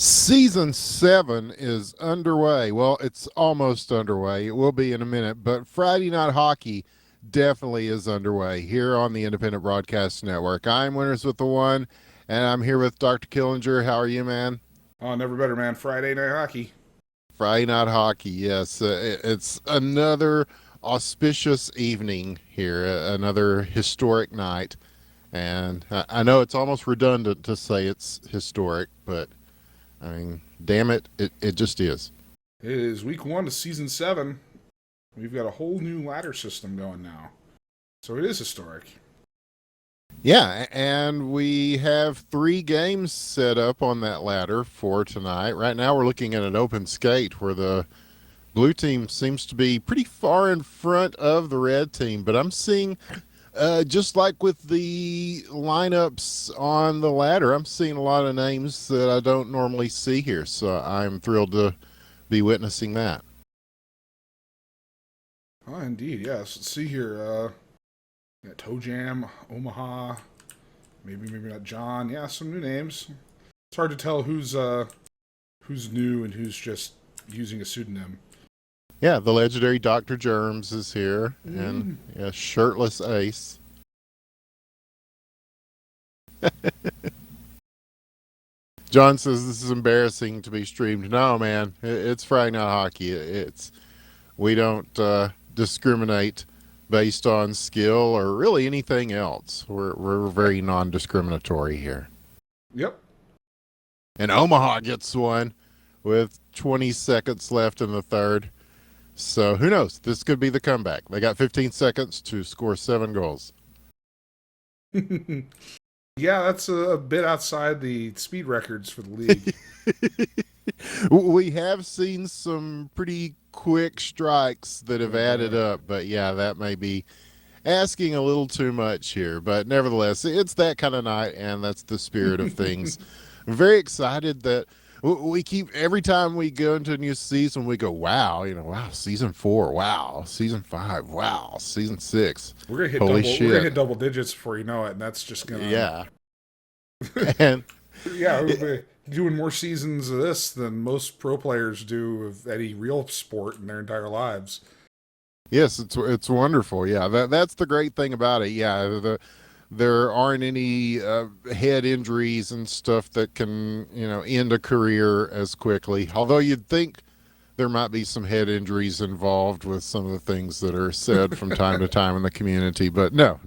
Season 7 is underway. Well, it's almost underway. It will be in a minute, but Friday Night Hockey definitely is underway here on the Independent Broadcast Network. I'm Winners with the One, and I'm here with Dr. Killinger. How are you, man? Oh, never better, man. Friday night hockey. Friday Night Hockey, yes. It's another auspicious evening here, another historic night. And I know it's almost redundant to say it's historic, but I mean, damn it, it just is. It is week 1 to season 7. We've got a whole new ladder system going now. So it is historic. Yeah, and we have 3 games set up on that ladder for tonight. Right now, we're looking at an open skate where the blue team seems to be pretty far in front of the red team, but I'm seeing, just like with the lineups on the ladder, I'm seeing a lot of names that I don't normally see here, so I'm thrilled to be witnessing that. Oh, indeed, yes. Let's see here. Got Toe Jam, Omaha, maybe not John. Yeah, some new names. It's hard to tell who's new and who's just using a pseudonym. Yeah, the legendary Dr. Germs is here, and yeah, Shirtless Ace. John says this is embarrassing to be streamed. No, man, it's Friday Night Hockey. We don't discriminate based on skill or really anything else. We're very non-discriminatory here. Yep. And Omaha gets one with 20 seconds left in the third. So who knows? This could be the comeback. They got 15 seconds to score 7 goals. Yeah, that's a bit outside the speed records for the league. We have seen some pretty quick strikes that have added up, but yeah, that may be asking a little too much here. But nevertheless, it's that kind of night, and that's the spirit of things. I'm very excited that we keep, every time we go into a new season, we go, wow, wow, season 4, wow, season 5, wow, season 6. We're gonna hit double digits before you know it, and that's just gonna and yeah, we're doing more seasons of this than most pro players do of any real sport in their entire lives. Yes, it's wonderful. Yeah, that's the great thing about it. Yeah, there aren't any head injuries and stuff that can end a career as quickly. Although you'd think there might be some head injuries involved with some of the things that are said from time to time in the community, but no.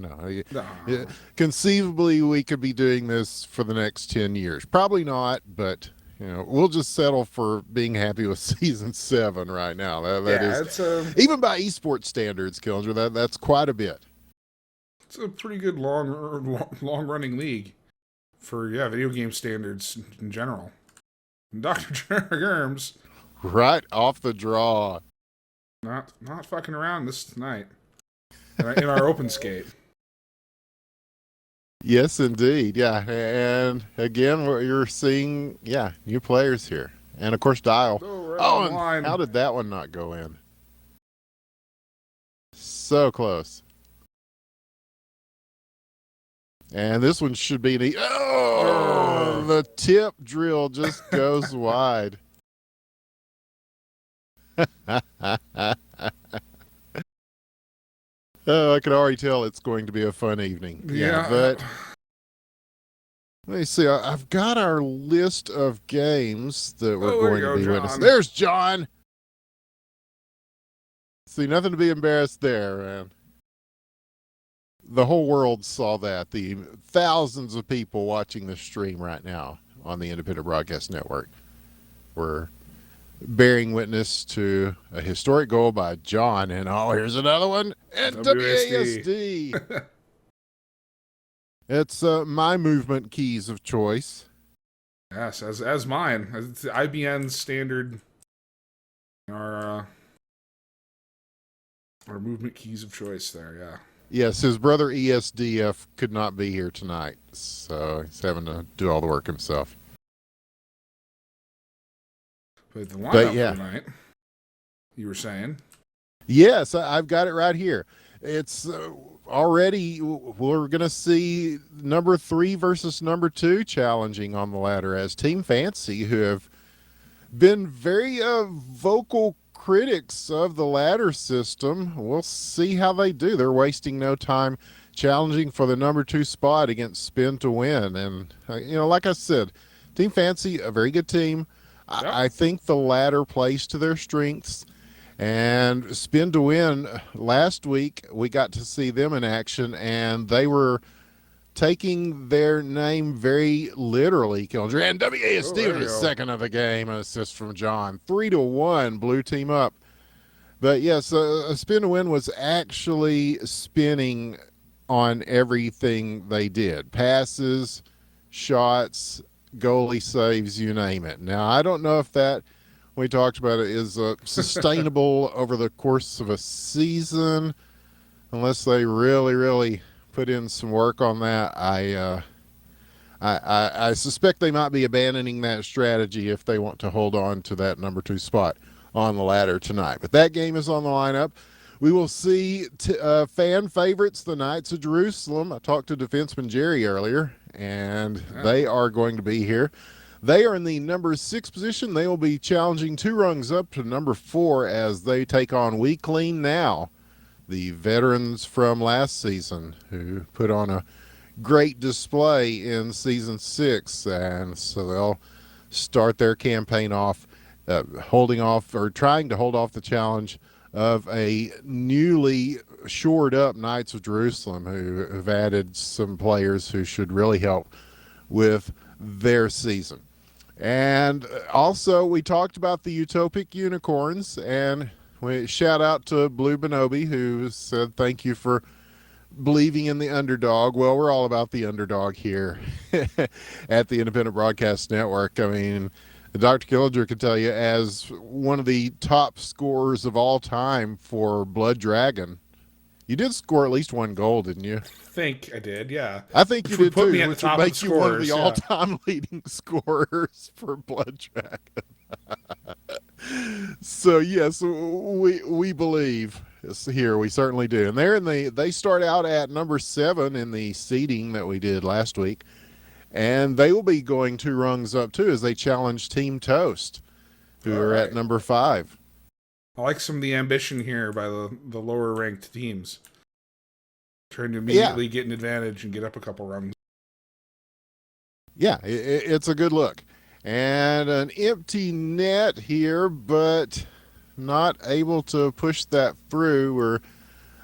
Conceivably, we could be doing this for the next 10 years. Probably not, but we'll just settle for being happy with season 7 right now. That is, even by esports standards, Killinger, that's quite a bit. It's a pretty good long running league for video game standards in general. And Dr. Germs, right off the draw, not fucking around this night in our open skate. Yes, indeed. Yeah, and again, you're seeing new players here, and of course Dial. And how did that one not go in? So close. And this one should be the tip drill just goes wide. Oh, I can already tell it's going to be a fun evening. Yeah, but let me see. I've got our list of games that we're going to be witnessing. There's John. See, nothing to be embarrassed there, man. The whole world saw that. The thousands of people watching the stream right now on the Independent Broadcast Network were bearing witness to a historic goal by John. And here's another one. And WASD. It's my movement keys of choice. Yes, as mine. It's the IBN standard. Our movement keys of choice there, yeah. Yes, his brother ESDF could not be here tonight, so he's having to do all the work himself. But the lineup for tonight, you were saying? Yes, I've got it right here. It's already we're going to see number 3 versus number 2 challenging on the ladder as Team Fancy, who have been very vocal critics of the ladder system. We'll see how they do. They're wasting no time challenging for the number 2 spot against Spin to Win. And, like I said, Team Fancy, a very good team. Yep. I think the ladder plays to their strengths. And Spin to Win, last week, we got to see them in action, and they were taking their name very literally. Killjoy and WASD in the second of the game. An assist from John. 3-1, blue team up. But yes, Spin to Win was actually spinning on everything they did. Passes, shots, goalie saves, you name it. Now, I don't know if that, we talked about it, is sustainable over the course of a season, unless they really, really put in some work on that. I suspect they might be abandoning that strategy if they want to hold on to that number 2 spot on the ladder tonight. But that game is on the lineup. We will see fan favorites, the Knights of Jerusalem. I talked to defenseman Jerry earlier, and they are going to be here. They are in the number 6 position. They will be challenging 2 rungs up to number 4 as they take on We Clean Now, the veterans from last season who put on a great display in season 6. And so they'll start their campaign off holding off or trying to hold off the challenge of a newly shored up Knights of Jerusalem who have added some players who should really help with their season. And also we talked about the Utopic Unicorns, and we shout out to Blue Bonobi, who said thank you for believing in the underdog. Well, we're all about the underdog here at the Independent Broadcast Network. I mean, Dr. Killinger can tell you, as one of the top scorers of all time for Blood Dragon, you did score at least 1 goal, didn't you? I think I did, yeah. I think you did put too, me at which the top would of make you scorers, one of the all-time leading scorers for Blood Dragon. So yes, we believe here. We certainly do. And they start out at number 7 in the seeding that we did last week. And they will be going 2 rungs up, too, as they challenge Team Toast, who are at number 5. I like some of the ambition here by the lower-ranked teams. Trying to immediately get an advantage and get up a couple rungs. Yeah, it's a good look. And an empty net here, but not able to push that through. We're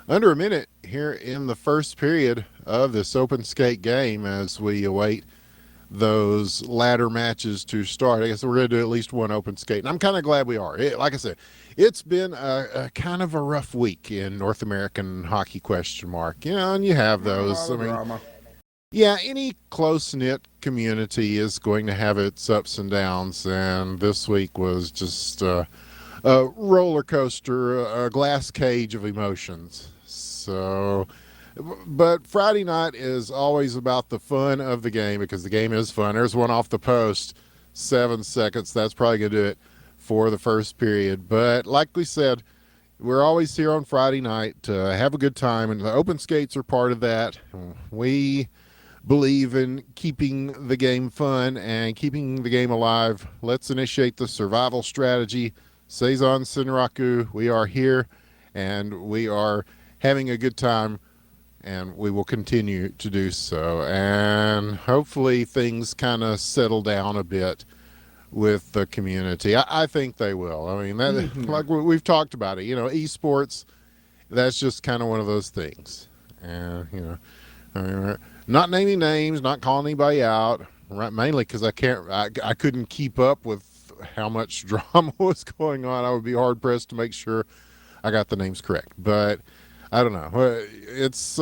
under a minute here in the first period of this open skate game as we await those ladder matches to start. I guess we're going to do at least 1 open skate, and I'm kind of glad we are. Like I said, it's been a kind of a rough week in North American hockey ? And you have those. I mean, drama. Yeah, any close-knit community is going to have its ups and downs, and this week was just a roller coaster, a glass cage of emotions. So, but Friday night is always about the fun of the game, because the game is fun. There's one off the post, 7 seconds. That's probably going to do it for the first period. But like we said, we're always here on Friday night to have a good time, and the open skates are part of that. We believe in keeping the game fun and keeping the game alive. Let's initiate the survival strategy. Seizon Senraku, we are here, and we are having a good time, and we will continue to do so. And hopefully things kind of settle down a bit with the community. I think they will. I mean, that, like we've talked about it, esports, that's just kind of one of those things. And, I mean, not naming names, not calling anybody out, right? Mainly because I couldn't keep up with how much drama was going on. I would be hard pressed to make sure I got the names correct. But I don't know. It's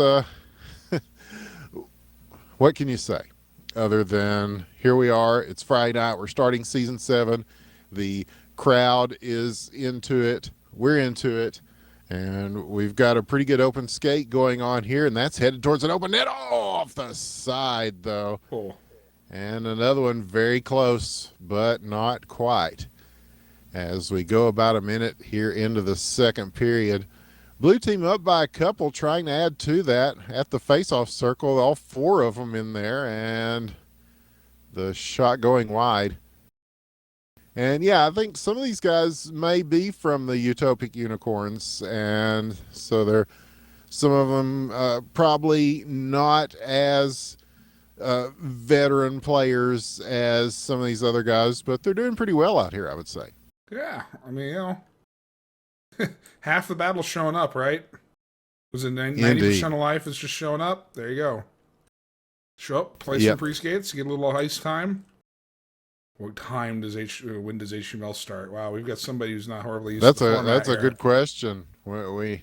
what can you say other than here we are? It's Friday night. We're starting season 7. The crowd is into it. We're into it. And we've got a pretty good open skate going on here, and that's headed towards an open net off the side, though. Cool. And another one very close, but not quite. As we go about a minute here into the second period, Blue team up by a couple, trying to add to that at the face-off circle. All four of them in there, and the shot going wide. And yeah, I think some of these guys may be from the Utopic Unicorns, and so they're some of them probably not as veteran players as some of these other guys, but they're doing pretty well out here, I would say. Yeah, I mean, half the battle's showing up, right? Was it 90% of life is just showing up? There you go. Show up, play some pre-skates, get a little ice time. What time does when does HQML start? Wow, we've got somebody who's not horribly used to the format. That's a good question. We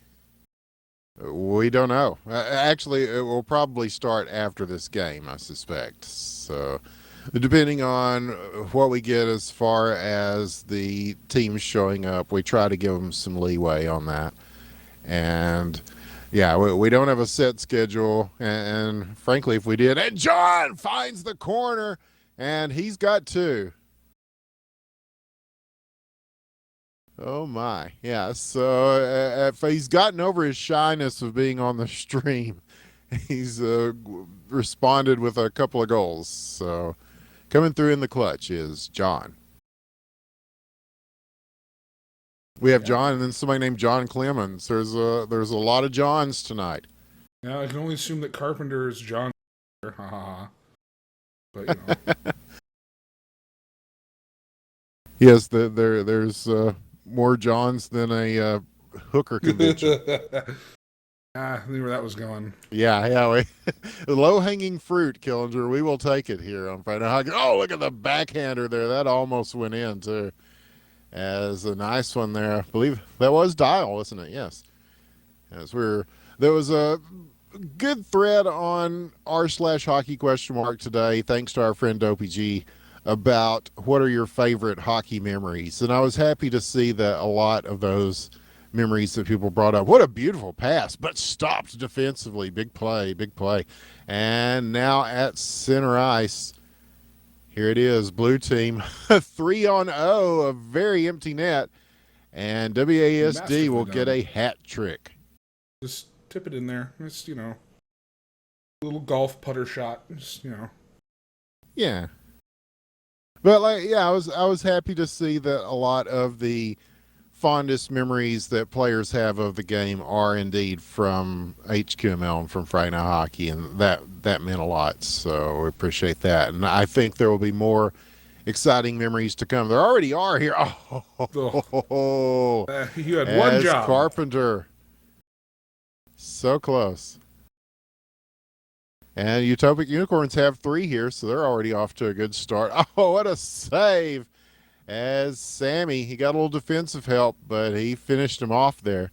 don't know. Actually, it will probably start after this game, I suspect. So, depending on what we get as far as the teams showing up, we try to give them some leeway on that. And yeah, we don't have a set schedule. And frankly, if we did, and John finds the corner, and he's got two. Oh my, yeah. So he's gotten over his shyness of being on the stream. He's responded with a couple of goals. So coming through in the clutch is John. We have John, and then somebody named John Clemens. There's a lot of Johns tonight. Now I can only assume that Carpenter is John. But you know. Yes, there's more Johns than a hooker convention. I knew where that was going. Yeah. Low-hanging fruit, Killinger. We will take it here on Friday Night Hockey. Oh, look at the backhander there. That almost went in, too. As a nice one there. I believe that was Dial, wasn't it? Yes. There was a good thread on r/hockey ? Today, thanks to our friend Dopey G, about what are your favorite hockey memories. And I was happy to see that a lot of those memories that people brought up. What a beautiful pass, but stopped defensively. Big play. And now at center ice, here it is, blue team, 3-0, a very empty net, and WASD will get a hat trick. Just tip it in there. It's, a little golf putter shot. Just, Yeah. But I was happy to see that a lot of the fondest memories that players have of the game are indeed from HQML and from Friday Night Hockey, and that meant a lot. So we appreciate that, and I think there will be more exciting memories to come. There already are here. You had one job, Carpenter. So close. And Utopic Unicorns have 3 here, so they're already off to a good start. Oh, what a save! As Sammy, he got a little defensive help, but he finished him off there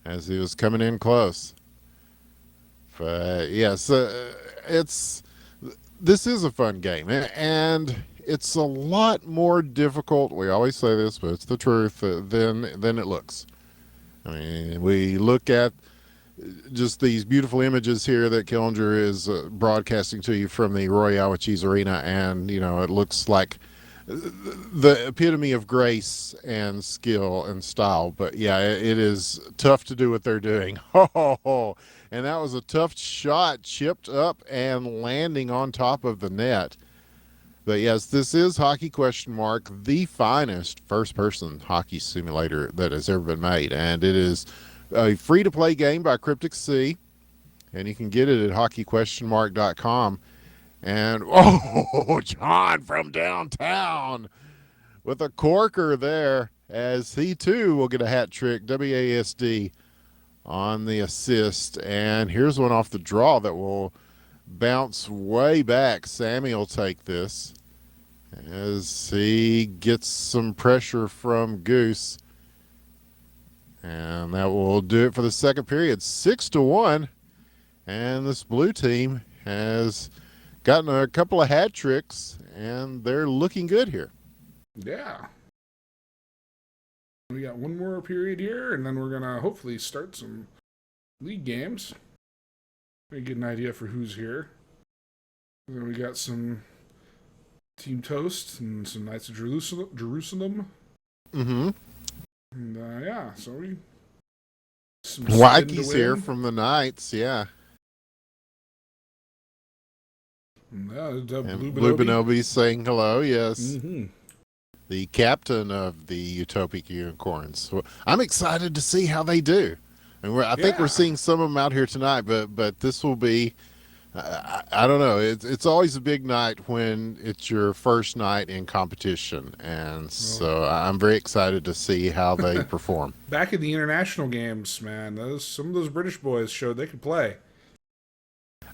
as he was coming in close. But yes, this is a fun game, and it's a lot more difficult. We always say this, but it's the truth, than it looks. I mean, we look at just these beautiful images here that Killinger is broadcasting to you from the Roy Awachis Arena, and it looks like the epitome of grace and skill and style. But yeah, it is tough to do what they're doing. And that was a tough shot, chipped up and landing on top of the net. But yes, this is Hockey ? The finest first-person hockey simulator that has ever been made, and it is a free-to-play game by Cryptic Sea, and you can get it at hockey?.com. And, John from downtown with a corker there, as he too will get a hat trick. WASD on the assist. And here's one off the draw that will bounce way back. Sammy will take this as he gets some pressure from Goose. And that will do it for the second period. 6-1. And this blue team has gotten a couple of hat tricks, and they're looking good here. Yeah. We got one more period here, and then we're going to hopefully start some league games. Maybe get an idea for who's here. And then we got some Team Toast and some Knights of Jerusalem. Mm-hmm. And so we Some spin to Wikey's here win. from the Knights, yeah. Blue And Blue Bonobi. Bonobi's saying hello, yes. Mm-hmm. The captain of the Utopic Unicorns. So I'm excited to see how they do. And I think we're Yeah. seeing some of them out here tonight, but this will be, I don't know. It's always a big night when it's your first night in competition, and Well, so I'm very excited to see how they perform. back in the international games, man, some of those British boys showed they could play.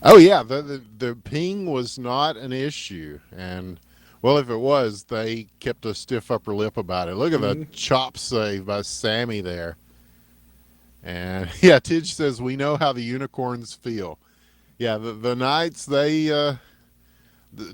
Oh yeah, the ping was not an issue, and well, if it was, they kept a stiff upper lip about it. Look at the Mm-hmm. chop save by Sammy there, and yeah, Tidge says we know how the unicorns feel. Yeah, the Knights, they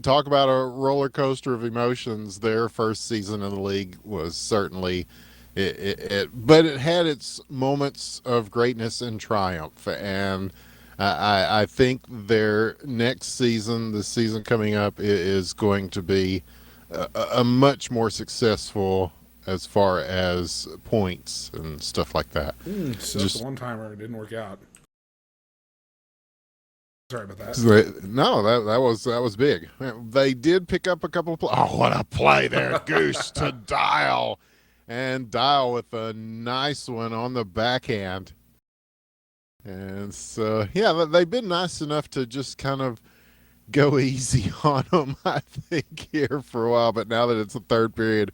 talk about a roller coaster of emotions. Their first season in the league was certainly but it had its moments of greatness and triumph, and I think their next season, the season coming up, is going to be a much more successful as far as points and stuff like that. So that's the one timer. It didn't work out. Sorry about that. No, that was big. They did pick up a couple of oh, what a play there, Goose to Dial, and Dial with a nice one on the backhand. And so, yeah, they've been nice enough to just kind of go easy on them, I think, here for a while. But now that it's the third period,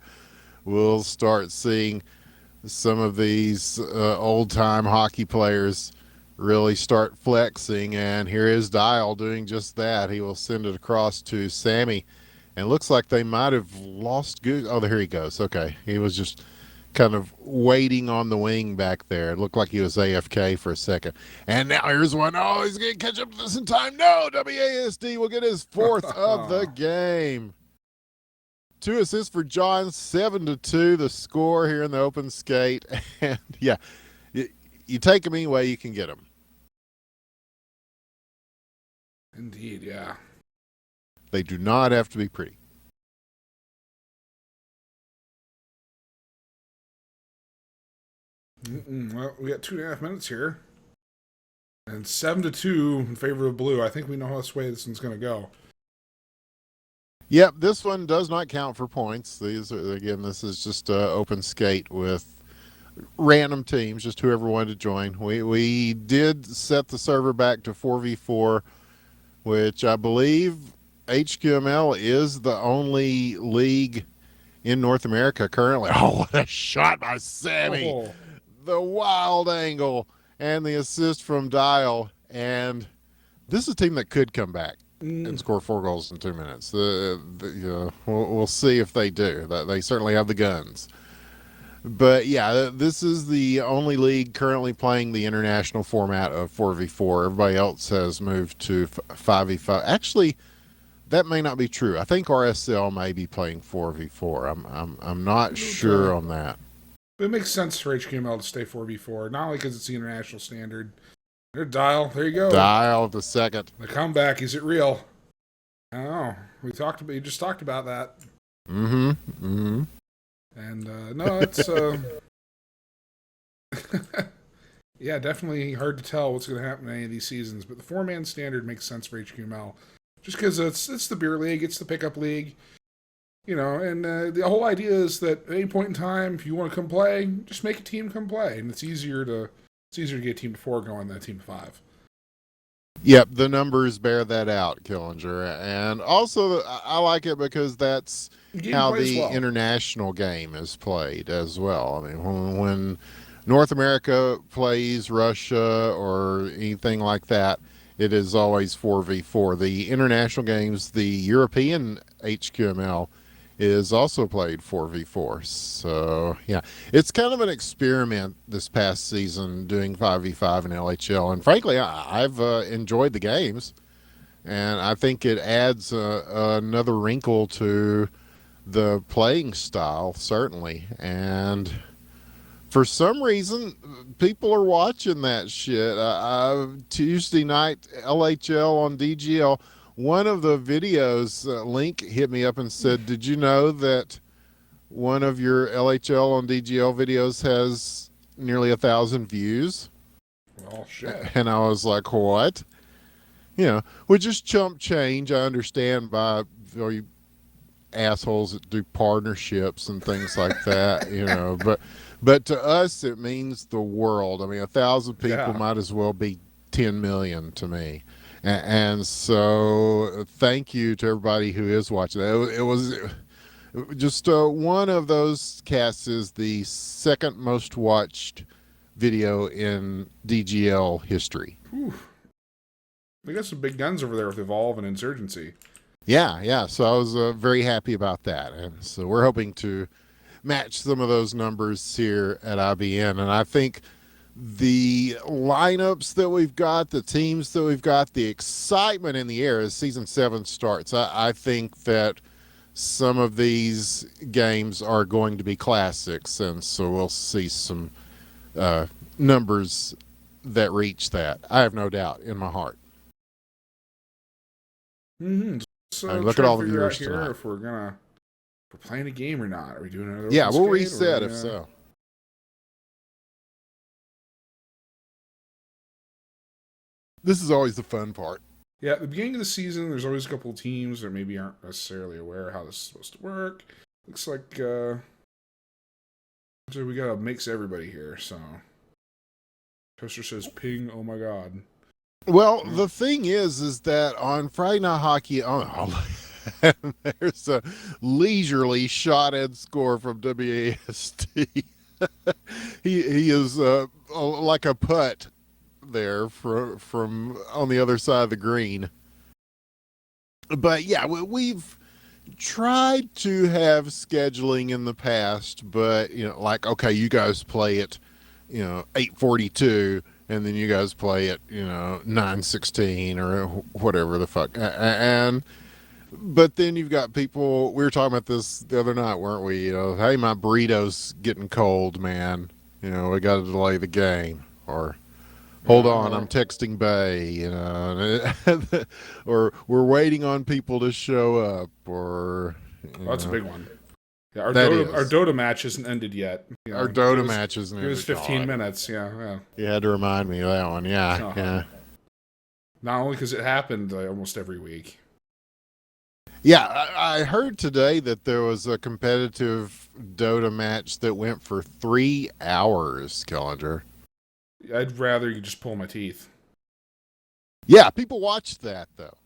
we'll start seeing some of these old-time hockey players really start flexing, and here is Dial doing just that. He will send it across to Sammy, and it looks like they might have lost Goose. Oh, there he goes. Okay, he was just kind of waiting on the wing back there. It looked like he was AFK for a second. And now here's one. Oh, he's going to catch up to this in time. No, WASD will get his fourth of the game. 2 assists for John, 7-2 the score here in the open skate. And yeah, you take them any way you can get them. Indeed, yeah. They do not have to be pretty. Well, we got 2.5 minutes here, and 7-2 in favor of Blue. I think we know how this way this one's going to go. Yep, this one does not count for points. These are, again, this is just open skate with random teams, just whoever wanted to join. We did set the server back to 4v4, which I believe HQML is the only league in North America currently. Oh, what a shot by Sammy. Oh. The wild angle and the assist from Dial. And this is a team that could come back and score 4 goals in 2 minutes. We'll see if they do. They certainly have the guns. But yeah, this is the only league currently playing the international format of 4v4. Everybody else has moved to 5v5. Actually, that may not be true. I think RSL may be playing 4v4. I'm not sure on that. But it makes sense for HQML to stay 4v4, not only because it's the international standard. There, Dial. There you go. Dial the second. The comeback, is it real? I don't know. You just talked about that. Mm-hmm. Mm-hmm. And no, it's yeah, definitely hard to tell what's going to happen in any of these seasons. But the 4-man standard makes sense for HQML, just because it's the beer league, it's the pickup league, you know. And the whole idea is that at any point in time, if you want to come play, just make a team come play, and it's easier to get a team of 4 going than a team of 5. Yep, the numbers bear that out, Killinger. And also, I like it because that's how the international game is played as well. I mean, when North America plays Russia or anything like that, it is always 4v4. The international games, the European HQML, is also played 4v4. So, yeah, it's kind of an experiment this past season doing 5v5 in LHL. And frankly, I've enjoyed the games. And I think it adds another wrinkle to the playing style, certainly. And for some reason, people are watching that shit. Tuesday night, LHL on DGL, one of the videos, Link hit me up and said, did you know that one of your LHL on DGL videos has nearly 1,000 views? Well, shit. And I was like, what? With just chump change, I understand by you assholes that do partnerships and things like that, but to us it means the world. I mean, 1,000 people Yeah. might as well be 10 million to me. And so thank you to everybody who is watching. It was just one of those casts is the second most watched video in DGL history. Whew. We got some big guns over there with Evolve and Insurgency. Yeah. So I was very happy about that. And so we're hoping to match some of those numbers here at IBN. And I think the lineups that we've got, the teams that we've got, the excitement in the air as season 7 starts, I think that some of these games are going to be classics. And so we'll see some numbers that reach that. I have no doubt in my heart. Mm-hmm. So I mean, look at all the viewers here tonight. if we're playing a game or not. Are we doing another? Yeah, we'll skate, reset if so. This is always the fun part. Yeah, at the beginning of the season, there's always a couple of teams that maybe aren't necessarily aware how this is supposed to work. Looks like so we gotta mix everybody here. So Toaster says ping. Oh my god. Well, the thing is that on Friday Night Hockey, there's a leisurely shot and score from WAST. he is like a putt there from on the other side of the green. But yeah, we've tried to have scheduling in the past, but like, okay, you guys play it, 8:42. And then you guys play it, 9:16 or whatever the fuck. But then you've got people, we were talking about this the other night, weren't we? Hey, my burrito's getting cold, man. We got to delay the game. Or, hold on, I'm texting Bay, or we're waiting on people to show up, or... that's a big one. Yeah, our Dota match isn't ended yet. Our Dota match isn't ended. It was 15 minutes, yeah. You had to remind me of that one, yeah, yeah. Not only because it happened almost every week. Yeah, I heard today that there was a competitive Dota match that went for 3 hours, Kellinger. I'd rather you just pull my teeth. Yeah, people watched that, though.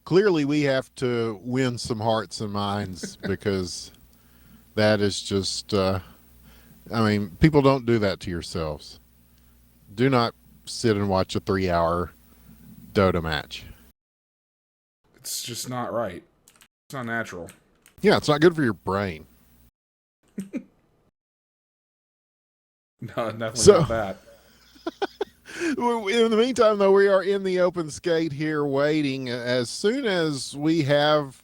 Clearly, we have to win some hearts and minds because that is just, people don't do that to yourselves. Do not sit and watch a 3-hour Dota match. It's just not right. It's not natural. Yeah, it's not good for your brain. No, definitely not that. In the meantime, though, we are in the open skate here waiting. As soon as we have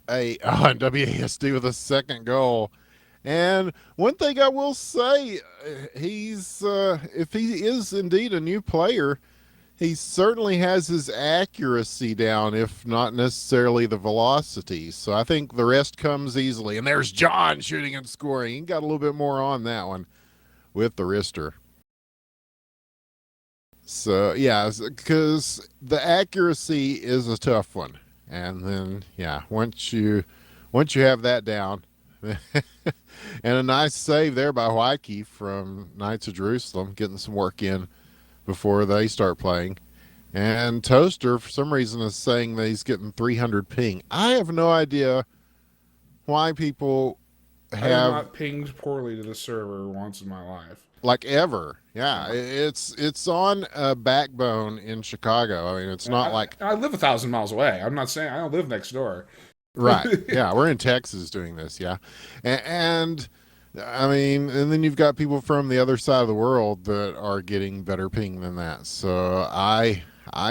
a WASD with a second goal. And one thing I will say, if he is indeed a new player, he certainly has his accuracy down, if not necessarily the velocity. So I think the rest comes easily. And there's John shooting and scoring. He got a little bit more on that one with the wrister. So, yeah, because the accuracy is a tough one. And then, yeah, once you have that down, and a nice save there by Wyke from Knights of Jerusalem, getting some work in before they start playing. And Toaster, for some reason, is saying that he's getting 300 ping. I have no idea why people have... I have not pinged poorly to the server once in my life. Like ever. Yeah, it's on a backbone in Chicago. I mean, it's not like... I live 1,000 miles away. I'm not saying I don't live next door. Right. Yeah, we're in Texas doing this, yeah. And I mean, and then you've got people from the other side of the world that are getting better ping than that. So I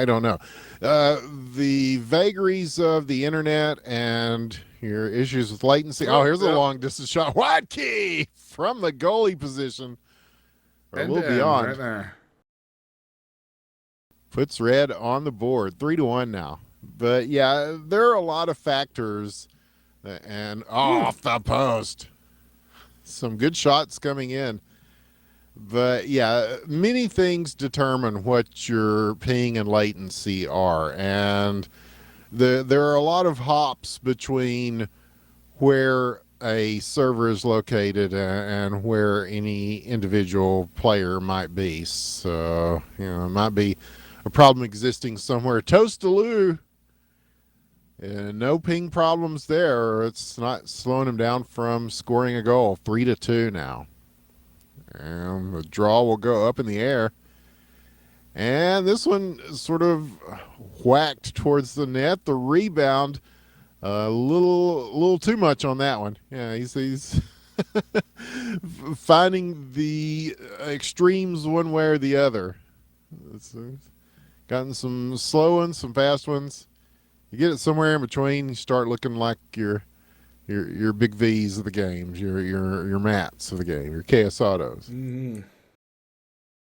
don't know. The vagaries of the internet and your issues with latency. Oh, here's a long distance shot. Wide key from the goalie position. Or a little beyond. Right there. Puts red on the board. 3-1 now. But yeah, there are a lot of factors. And off the post. some good shots coming in. But yeah, many things determine what your ping and latency are, and there are a lot of hops between where a server is located and where any individual player might be. So, it might be a problem existing somewhere. Toastaloo, no ping problems there. It's not slowing him down from scoring a goal. 3-2 now. And the draw will go up in the air. And this one sort of whacked towards the net. The rebound, a little too much on that one. Yeah, he's finding the extremes one way or the other. It's gotten some slow ones, some fast ones. You get it somewhere in between. You start looking like your big V's of the games, your mats of the game, your KS autos.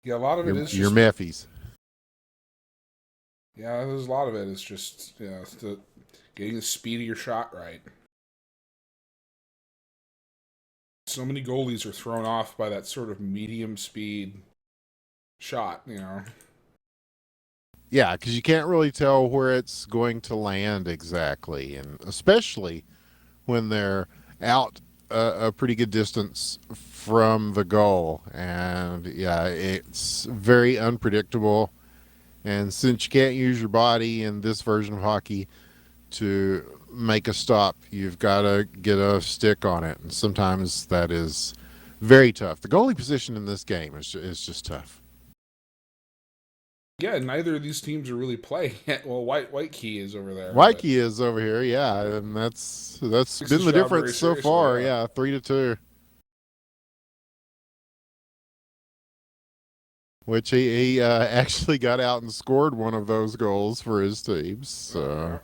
Yeah, a lot of it is your just Mephies. Yeah, there's a lot of it. It's just getting the speed of your shot right. So many goalies are thrown off by that sort of medium speed shot, Yeah, because you can't really tell where it's going to land exactly, and especially when they're out a pretty good distance from the goal. And yeah, it's very unpredictable. And since you can't use your body in this version of hockey to make a stop, you've got to get a stick on it. And sometimes that is very tough. The goalie position in this game is just tough. Yeah, neither of these teams are really playing yet. Well, White Key is over there. White Key is over here, yeah, and that's been the difference so far. Yeah, 3-2. Which he actually got out and scored one of those goals for his team. So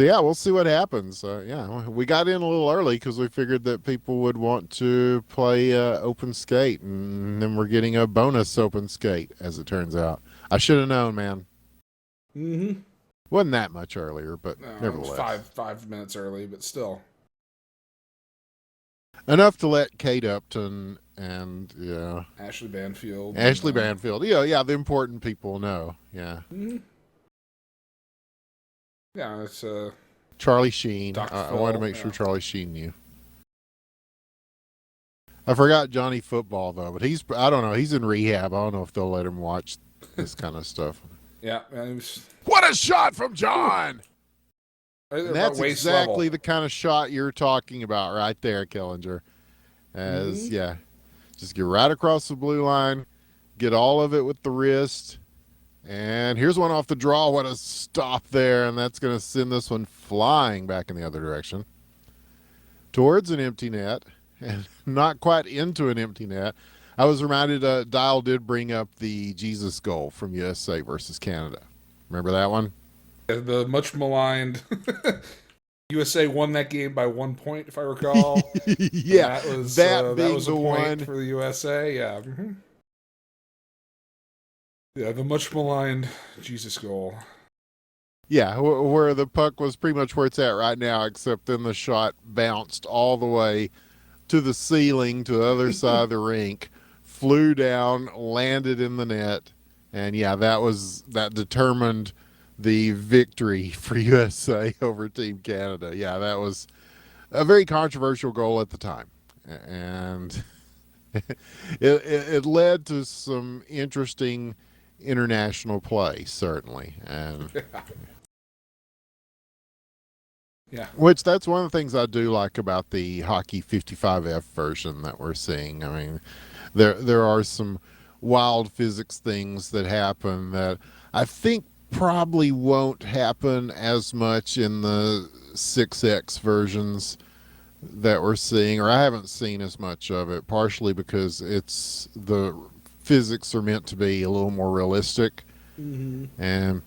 yeah, we'll see what happens. Yeah, we got in a little early because we figured that people would want to play open skate, and then we're getting a bonus open skate, as it turns out. I should have known, man. Wasn't that much earlier, but nevertheless. It was 5 minutes early, but still. Enough to let Kate Upton and Ashley Banfield. Yeah, the important people know. Yeah. Yeah, it's Charlie Sheen. I wanted to make sure Charlie Sheen knew. I forgot Johnny Football though, but I don't know, he's in rehab. I don't know if they'll let him watch this kind of stuff. Yeah, what a shot from John! And that's exactly level. The kind of shot you're talking about right there, Killinger. Just get right across the blue line, get all of it with the wrist, and here's one off the draw. What a stop there, and that's going to send this one flying back in the other direction towards an empty net, and not quite into an empty net. I was reminded, Dial did bring up the Jesus goal from USA versus Canada. Remember that one? The much maligned USA won that game by 1 point, if I recall. Yeah, that was the a point one for the USA. Yeah, yeah, the much maligned Jesus goal. Yeah, where the puck was pretty much where it's at right now, except then the shot bounced all the way to the ceiling, to the other side of the rink, flew down, landed in the net, and yeah, that determined the victory for USA over Team Canada. Yeah, that was a very controversial goal at the time, and it led to some interesting international play, certainly. And yeah, which that's one of the things I do like about the Hockey 55F version that we're seeing. I mean, there are some wild physics things that happen that I think probably won't happen as much in the 6X versions that we're seeing, or I haven't seen as much of it, partially because the physics are meant to be a little more realistic. And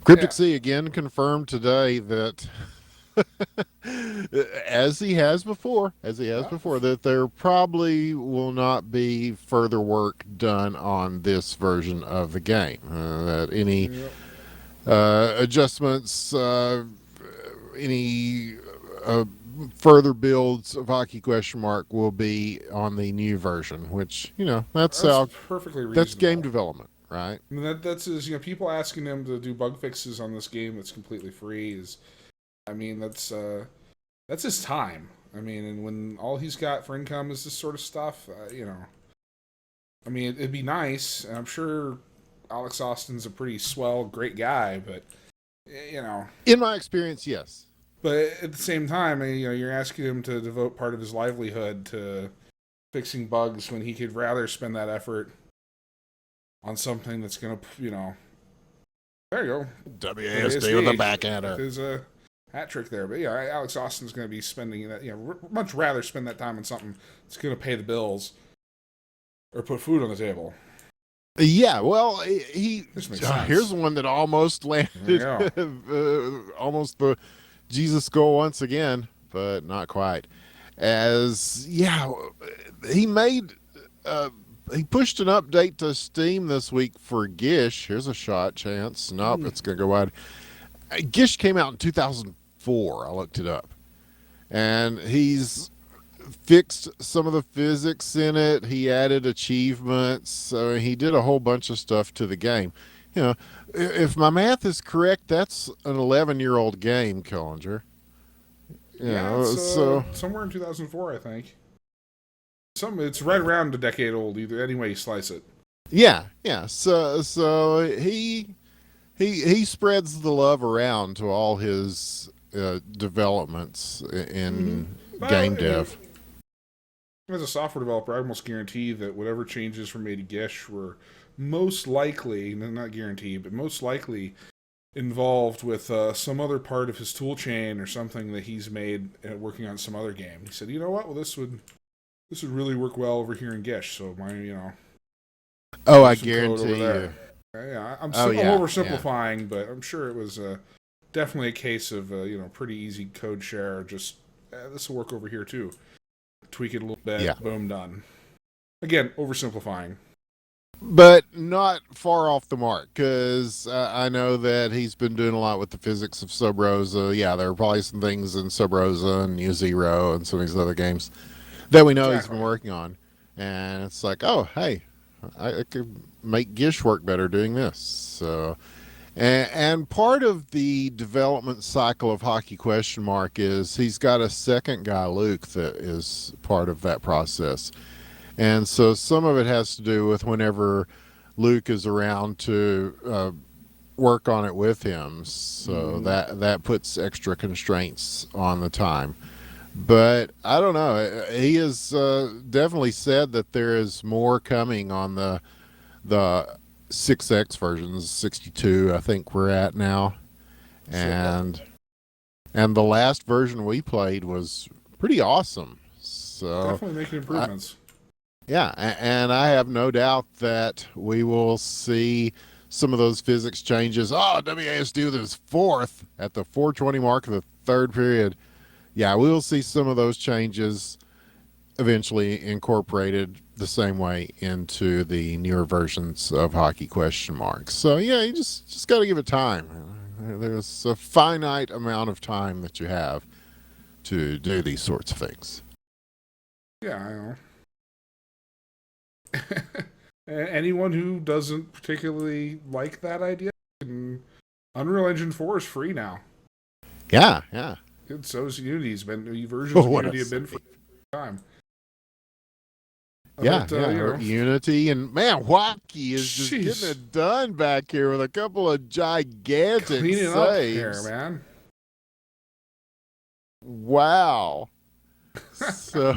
Cryptic Sea again confirmed today that as he has before, that there probably will not be further work done on this version of the game. That any adjustments any uh, further builds of Hockey Question Mark will be on the new version, which That's perfectly that's game reasonable. development, right? I mean, that's is people asking him to do bug fixes on this game that's completely free is, I mean, that's his time. I mean, and when all he's got for income is this sort of stuff, I mean, it'd be nice, and I'm sure Alex Austin's a pretty swell, great guy, but you know, In my experience, yes. but at the same time, you're asking him to devote part of his livelihood to fixing bugs when he could rather spend that effort on something that's gonna, there you go, WASD with a backhander. there's a hat trick there. But yeah, Alex Austin's going to be spending that. Much rather spend that time on something that's going to pay the bills or put food on the table. Yeah, well, he This makes sense. here's one that almost landed, almost the Jesus goal once again, but not quite. As he made he pushed an update to Steam this week for Gish. Here's a shot chance. Nope, it's gonna go wide. Gish came out in 2004. I looked it up, and he's fixed some of the physics in it. He added achievements. So he did a whole bunch of stuff to the game. If my math is correct, that's an 11-year-old game, Killinger. So somewhere in 2004, I think. It's right around a decade old, either any way you slice it. Yeah. So he spreads the love around to all his developments in game dev. As a software developer, I almost guarantee that whatever changes were made to Gish were most likely, not guaranteed, but most likely involved with some other part of his tool chain or something that he's made working on some other game. He said, you know what? Well, this would really work well over here in Gish. So Oh, I guarantee you. Yeah, I'm oversimplifying, but I'm sure it was definitely a case of pretty easy code share. Just this will work over here too. Tweak it a little bit. Yeah. Boom, done. Again, oversimplifying. But not far off the mark, because I know that he's been doing a lot with the physics of Sub Rosa. Yeah, there are probably some things in Sub Rosa and New Zero and some of these other games that we know he's been working on. And it's like, oh, hey, I could make Gish work better doing this. So, and part of the development cycle of Hockey Question Mark is he's got a second guy, Luke, that is part of that process. And so some of it has to do with whenever Luke is around to work on it with him. So that puts extra constraints on the time. But I don't know. He has definitely said that there is more coming on the 6X versions, 62 I think we're at now. And the last version we played was pretty awesome. So definitely making improvements. And I have no doubt that we will see some of those physics changes. Oh, WASD with his fourth at the 420 mark of the third period. Yeah, we will see some of those changes eventually incorporated the same way into the newer versions of Hockey Question Mark. So yeah, you just got to give it time. There's a finite amount of time that you have to do these sorts of things. Yeah, I know. Anyone who doesn't particularly like that idea, Unreal Engine 4 is free now. Yeah. So is Unity's been versions of Unity have been for a time. Unity and man, Wacky is just getting it done back here with a couple of gigantic cleaning saves. Up here, man. Wow. So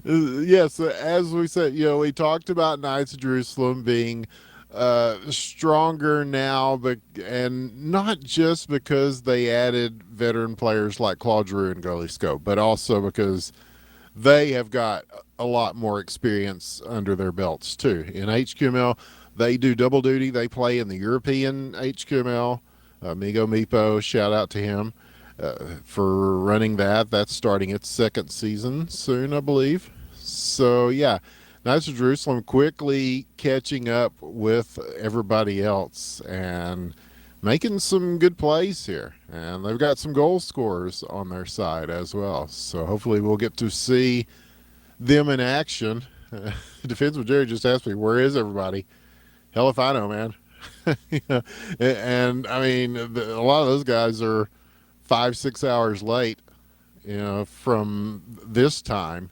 yes, as we said, we talked about Knights of Jerusalem being stronger now, and not just because they added veteran players like Claude Giroux and Goalie Scope, but also because they have got a lot more experience under their belts too. In HQML, they do double duty. They play in the European HQML. Migo Meepo, shout out to him for running that. That's starting its second season soon, I believe. So yeah, Knights of Jerusalem quickly catching up with everybody else, and making some good plays here, and they've got some goal scorers on their side as well. So hopefully we'll get to see them in action. Defensive Jerry just asked me, "Where is everybody?" Hell if I know, man. And I mean, a lot of those guys are 5, 6 hours late, from this time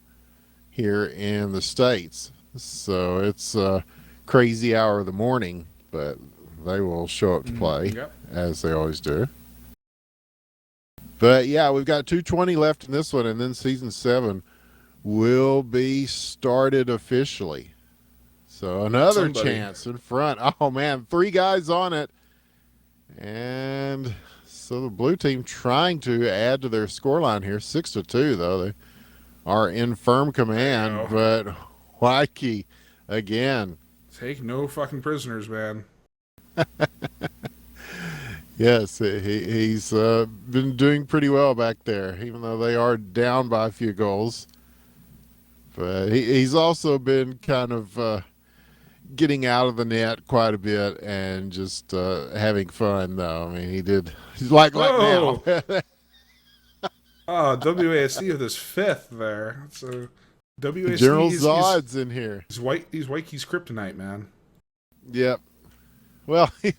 here in the States. So it's a crazy hour of the morning, but they will show up to play Yep. as they always do. But yeah, we've got 220 left in this one, and then season 7 will be started officially. So another chance in front. Oh man, 3 guys on it. And so the blue team trying to add to their scoreline here. 6-2 though. They are in firm command, but Waikiki again. Take no fucking prisoners, man. Yes, he's been doing pretty well back there, even though they are down by a few goals. But he's also been kind of getting out of the net quite a bit and just having fun, though. I mean, he did like now. WASD with his 5th there. So WASD General Zod's in here. He's Waiki's kryptonite, man. Yep. Well, it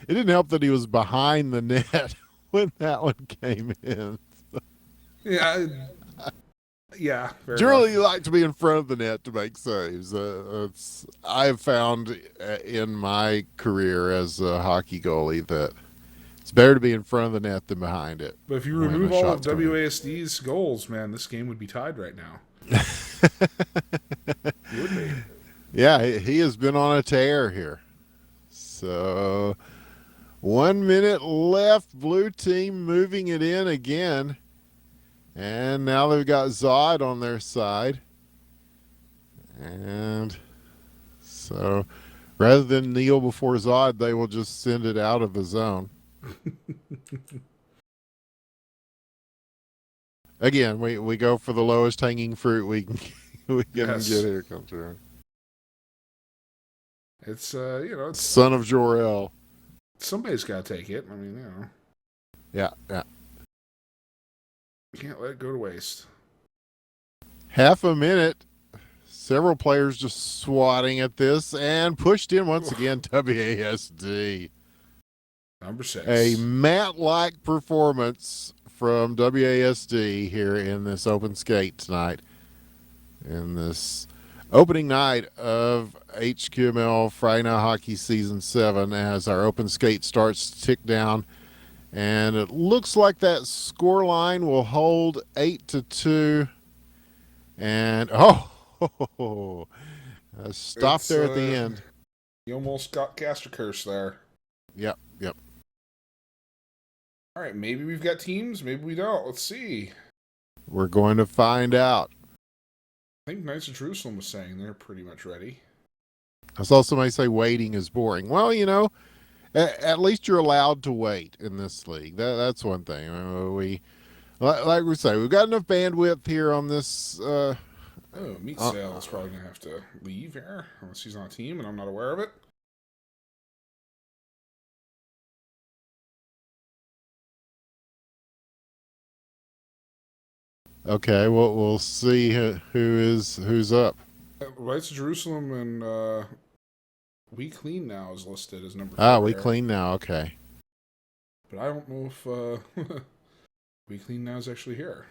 didn't help that he was behind the net when that one came in. Yeah. Yeah. Generally, you like to be in front of the net to make saves. I've found in my career as a hockey goalie that it's better to be in front of the net than behind it. But if you remove all of WASD's goals, man, this game would be tied right now. It would be. Yeah, he has been on a tear here. So 1 minute left. Blue team moving it in again. And now they've got Zod on their side. And so rather than kneel before Zod, they will just send it out of the zone. Again, we go for the lowest hanging fruit we can get here. Come through. It's it's son of Jor-El. Somebody's got to take it. I mean, Yeah. You can't let it go to waste. Half a minute. Several players just swatting at this and pushed in once again. WASD. Number 6. A Matt-like performance from WASD here in this open skate tonight. In this opening night of HQML Friday Night Hockey Season 7 as our open skate starts to tick down. And it looks like that score line will hold 8-2. And, stop there at the end. You almost got cast a curse there. Yep. All right, maybe we've got teams, maybe we don't. Let's see. We're going to find out. I think Knights of Jerusalem was saying they're pretty much ready. I saw somebody say waiting is boring. Well, at least you're allowed to wait in this league. That's one thing. Like we say, we've got enough bandwidth here on this. Meat Sale is probably going to have to leave here unless he's on a team and I'm not aware of it. Okay, well, we'll see who's up. Knights of Jerusalem and We Clean Now is listed as number 4. We Clean Now, okay. But I don't know if We Clean Now is actually here.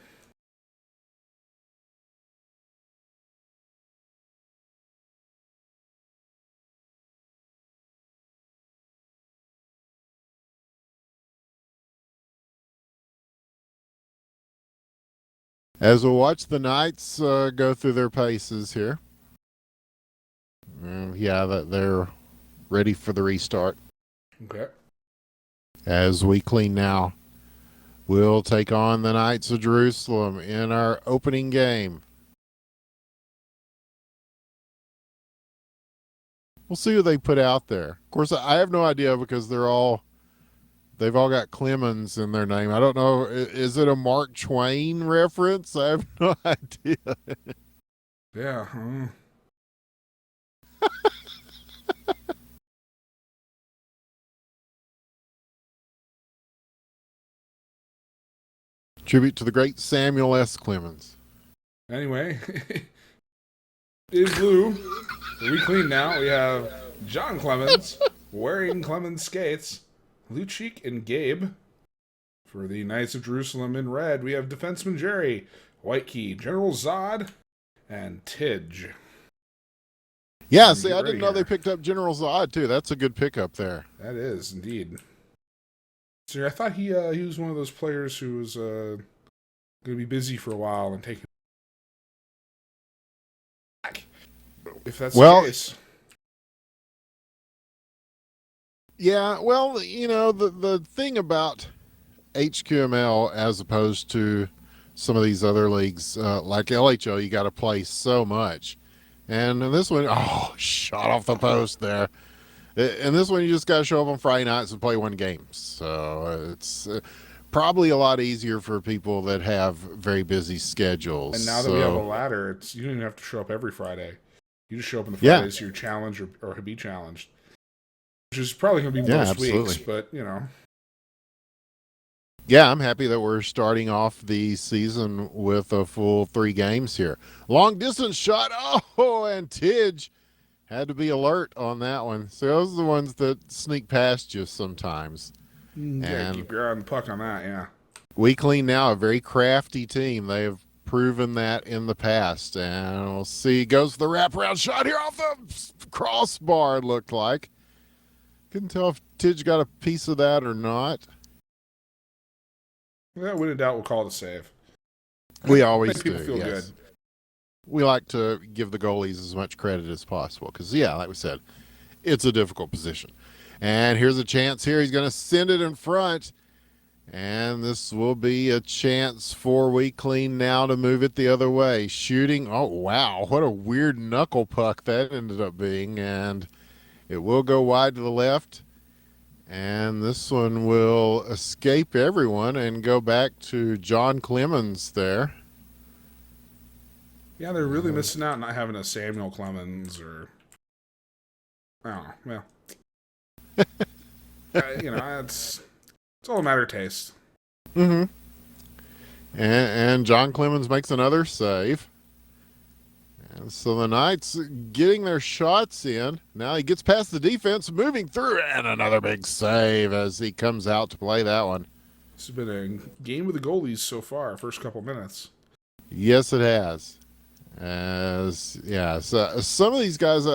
As we'll watch the Knights go through their paces here. That they're ready for the restart. Okay. As We Clean Now, we'll take on the Knights of Jerusalem in our opening game. We'll see who they put out there. Of course, I have no idea because they've all got Clemens in their name. I don't know. Is it a Mark Twain reference? I have no idea. Yeah. Tribute to the great Samuel S. Clemens. Anyway, in blue, we clean now. We have John Clemens wearing Clemens skates, Lucic and Gabe. For the Knights of Jerusalem in red, we have defenseman Jerry, White Key, General Zod, and Tidge. Yeah, see, I didn't know they picked up General Zod, too. That's a good pickup there. That is, indeed. So I thought he was one of those players who was going to be busy for a while and take it back. If that's the case. Yeah, well, you know, the thing about HQML as opposed to some of these other leagues, like LHO, you got to play so much. And in this one, shot off the post there. In this one, you just got to show up on Friday nights and play one game. So it's probably a lot easier for people that have very busy schedules. And now that we have a ladder, you don't even have to show up every Friday. You just show up on the Fridays you're challenged or be challenged. Which is probably going to be most weeks, but, you know. Yeah, I'm happy that we're starting off the season with a full 3 games here. Long distance shot. And Tidge had to be alert on that one. So those are the ones that sneak past you sometimes. Yeah, keep your eye on the puck on that, yeah. We Clean now, a very crafty team. They have proven that in the past. And we'll see. Goes the wraparound shot here off the crossbar, it looked like. Couldn't tell if Tidge got a piece of that or not. Yeah, when in doubt, we'll call it a save. We always do. People feel good. We like to give the goalies as much credit as possible because, like we said, it's a difficult position. And here's a chance here. He's going to send it in front. And this will be a chance for We Clean now to move it the other way. Shooting. Oh, wow. What a weird knuckle puck that ended up being. And it will go wide to the left. And this one will escape everyone and go back to John Clemens there. Yeah, they're really missing out not having a Samuel Clemens or... Oh, well. It's all a matter of taste. Mm-hmm. And John Clemens makes another save. And so the Knights getting their shots in. Now he gets past the defense, moving through, and another big save as he comes out to play that one. This has been a game with the goalies so far, first couple minutes. Yes, it has. So some of these guys,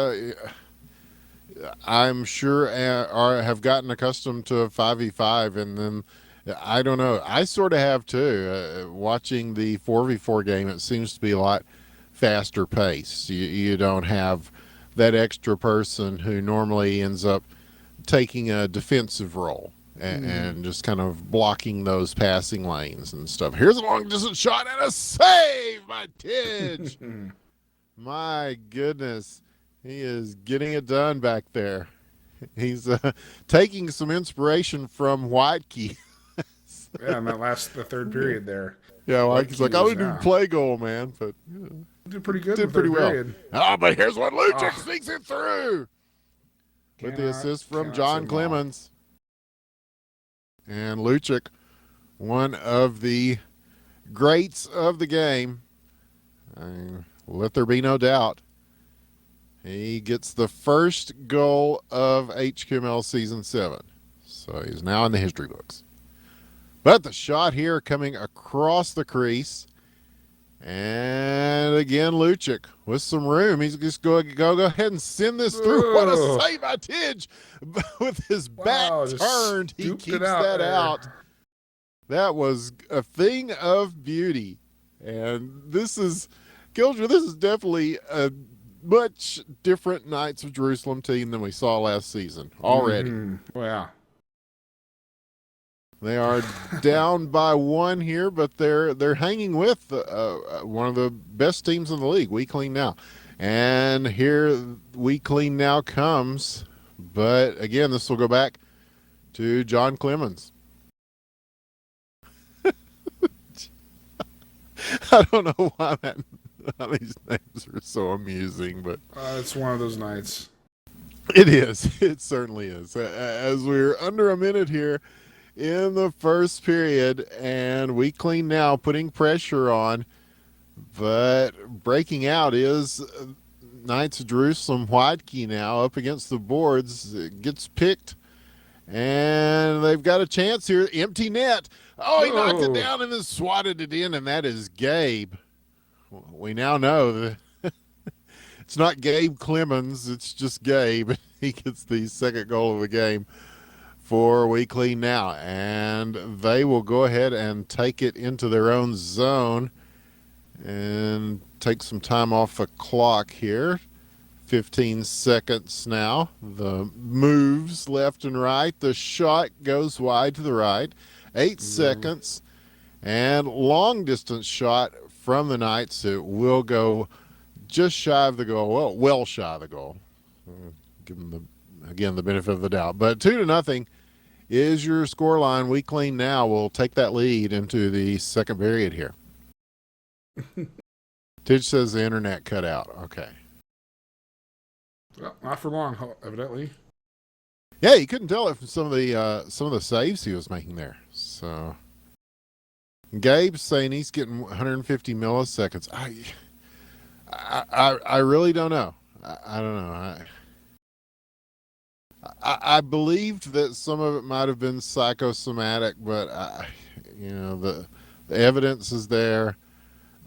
I'm sure, have gotten accustomed to a 5v5, and then I don't know. I sort of have too. Watching the 4v4 game, it seems to be a lot faster pace. You don't have that extra person who normally ends up taking a defensive role and just kind of blocking those passing lanes and stuff. Here's a long distance shot and a save by Tidge. My goodness, he is getting it done back there. He's taking some inspiration from Whitekey. Yeah, in the third period there. Yeah, Whitekey's like, I would do play goal, man, but did pretty good. Did pretty well. Period. Oh, but here's what Lucic sneaks it through with the assist from John Clemens. And Lucic, one of the greats of the game. Let there be no doubt. He gets the first goal of HQML Season 7. So he's now in the history books. But the shot here coming across the crease. And again, Lucic with some room. He's just go ahead and send this through. What a save by Tidge. With his back turned, he keeps that out. That was a thing of beauty. And this is, Killjoy, this is definitely a much different Knights of Jerusalem team than we saw last season already. Yeah. They are down by 1 here, but they're hanging with one of the best teams in the league, We Clean Now. And here We Clean Now comes, but again, this will go back to John Clemens. I don't know why these names are so amusing, but it's one of those nights. It is. It certainly is. As we're under a minute here in the first period, and we clean now, putting pressure on, but breaking out is Knights of Jerusalem. Whitekey now up against the boards. It gets picked, and they've got a chance here. Empty net. Oh, he knocked it down and then swatted it in, and that is Gabe. We now know that it's not Gabe Clemens, it's just Gabe. He gets the second goal of the game for We Clean Now, and they will go ahead and take it into their own zone and take some time off the clock here. 15 seconds now. The moves left and right. The shot goes wide to the right. 8 seconds. And long distance shot from the Knights. It will go just shy of the goal. Well shy of the goal. Give them the benefit of the doubt. But 2-0 is your score line. We Clean Now will take that lead into the second period here. Tidge says the internet cut out. Okay. Well, not for long, evidently. Yeah, you couldn't tell it from some of the saves he was making there. So Gabe's saying he's getting 150 milliseconds. I really don't know. I don't know. I believed that some of it might have been psychosomatic, but the evidence is there.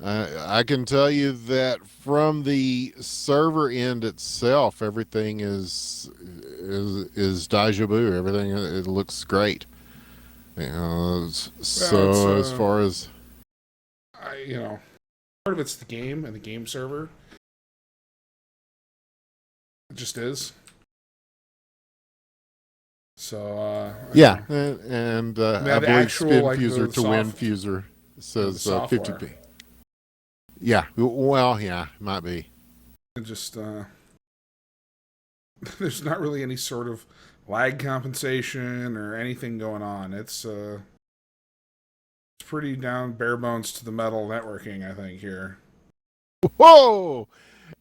I can tell you that from the server end itself, everything is deja vu. Everything, it looks great. So as far as part of it's the game and the game server. It just is. So yeah, and I believe actual, Spin like, Fuser to Win Fuser says 50p. Yeah, well, yeah, might be. It just there's not really any sort of lag compensation or anything going on. It's pretty down bare bones to the metal networking, I think, here. Whoa!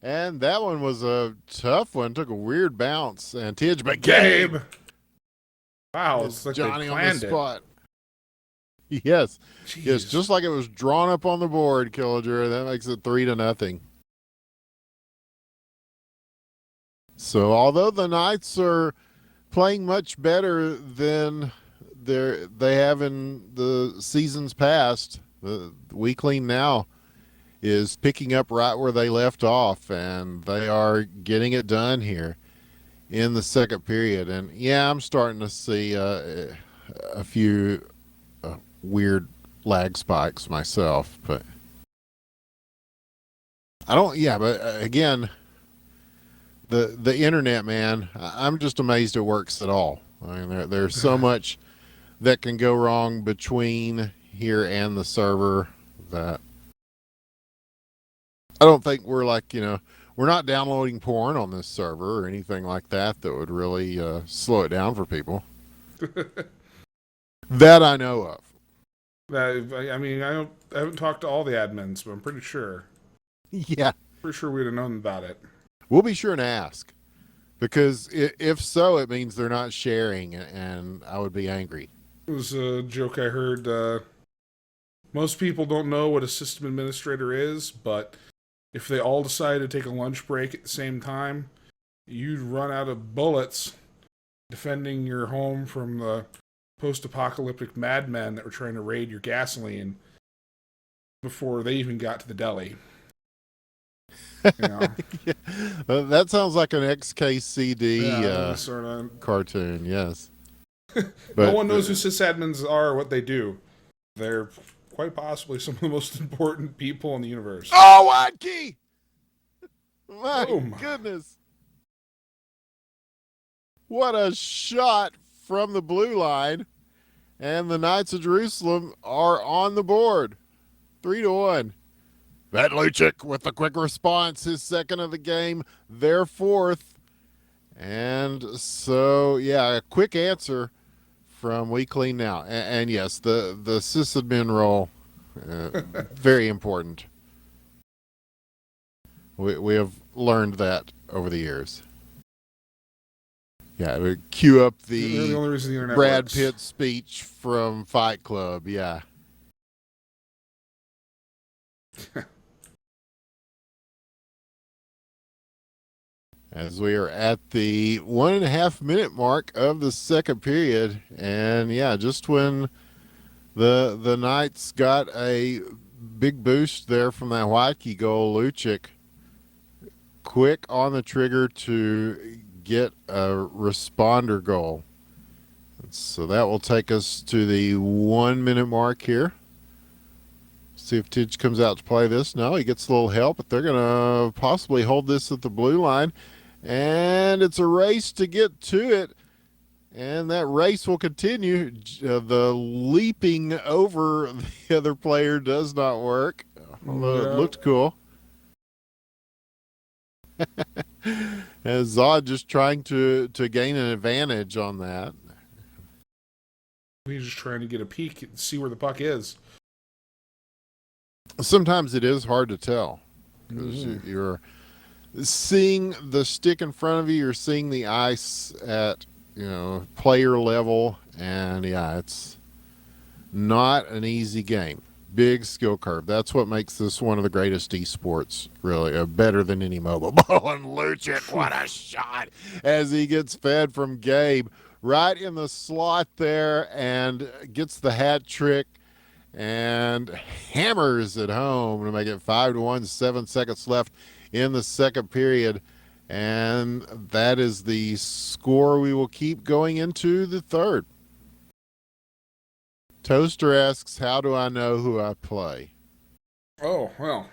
And that one was a tough one. Took a weird bounce. And Tidge, but Gabe! Wow, it's like Johnny they on the planned spot. Yes. Jeez. Yes, just like it was drawn up on the board, Killager. That makes it 3-0. So although the Knights are playing much better than they have in the seasons past, the We Clean Now is picking up right where they left off, and they are getting it done here in the second period. And yeah, I'm starting to see a few weird lag spikes myself, but I don't. Yeah, but again, the internet, man, I'm just amazed it works at all. I mean, there's so much that can go wrong between here and the server that I don't think we're we're not downloading porn on this server or anything like that would really slow it down for people. That I know of. I mean, I haven't talked to all the admins, but I'm pretty sure. Yeah. Pretty sure we'd have known about it. We'll be sure and ask. Because if so, it means they're not sharing, and I would be angry. It was a joke I heard. Most people don't know what a system administrator is, but if they all decide to take a lunch break at the same time, you'd run out of bullets defending your home from the post-apocalyptic madmen that were trying to raid your gasoline before they even got to the deli. Yeah. That sounds like an XKCD sort of cartoon, yes. But no one knows who sysadmins are or what they do. They're quite possibly some of the most important people in the universe. Oh, Whitekey! My goodness. What a shot from the blue line. And the Knights of Jerusalem are on the board. 3-1. Matt Lucic with the quick response, his second of the game, their fourth. And so, yeah, a quick answer from We Clean Now. And yes, the sysadmin role, very important. We have learned that over the years. Yeah, cue up They're the the only reason the internet Brad works. Pitt speech from Fight Club. Yeah. As we are at the 1.5 minute mark of the second period. And yeah, just when the Knights got a big boost there from that Waikiki goal, Lucic quick on the trigger to get a responder goal. So that will take us to the 1 minute mark here. See if Tidge comes out to play this. No, he gets a little help, but they're going to possibly hold this at the blue line. And it's a race to get to it. And that race will continue. The leaping over the other player does not work, although it looked cool. As Zod just trying to gain an advantage on that. He's just trying to get a peek and see where the puck is. Sometimes it is hard to tell because you're seeing the stick in front of you, you're seeing the ice at player level, and yeah, it's not an easy game. Big skill curve. That's what makes this one of the greatest esports, really, better than any mobile. And Lucic, what a shot as he gets fed from Gabe right in the slot there and gets the hat trick and hammers it home to make it 5-1, 7 seconds left in the second period. And that is the score we will keep going into the third. Toaster asks, how do I know who I play? Oh, well.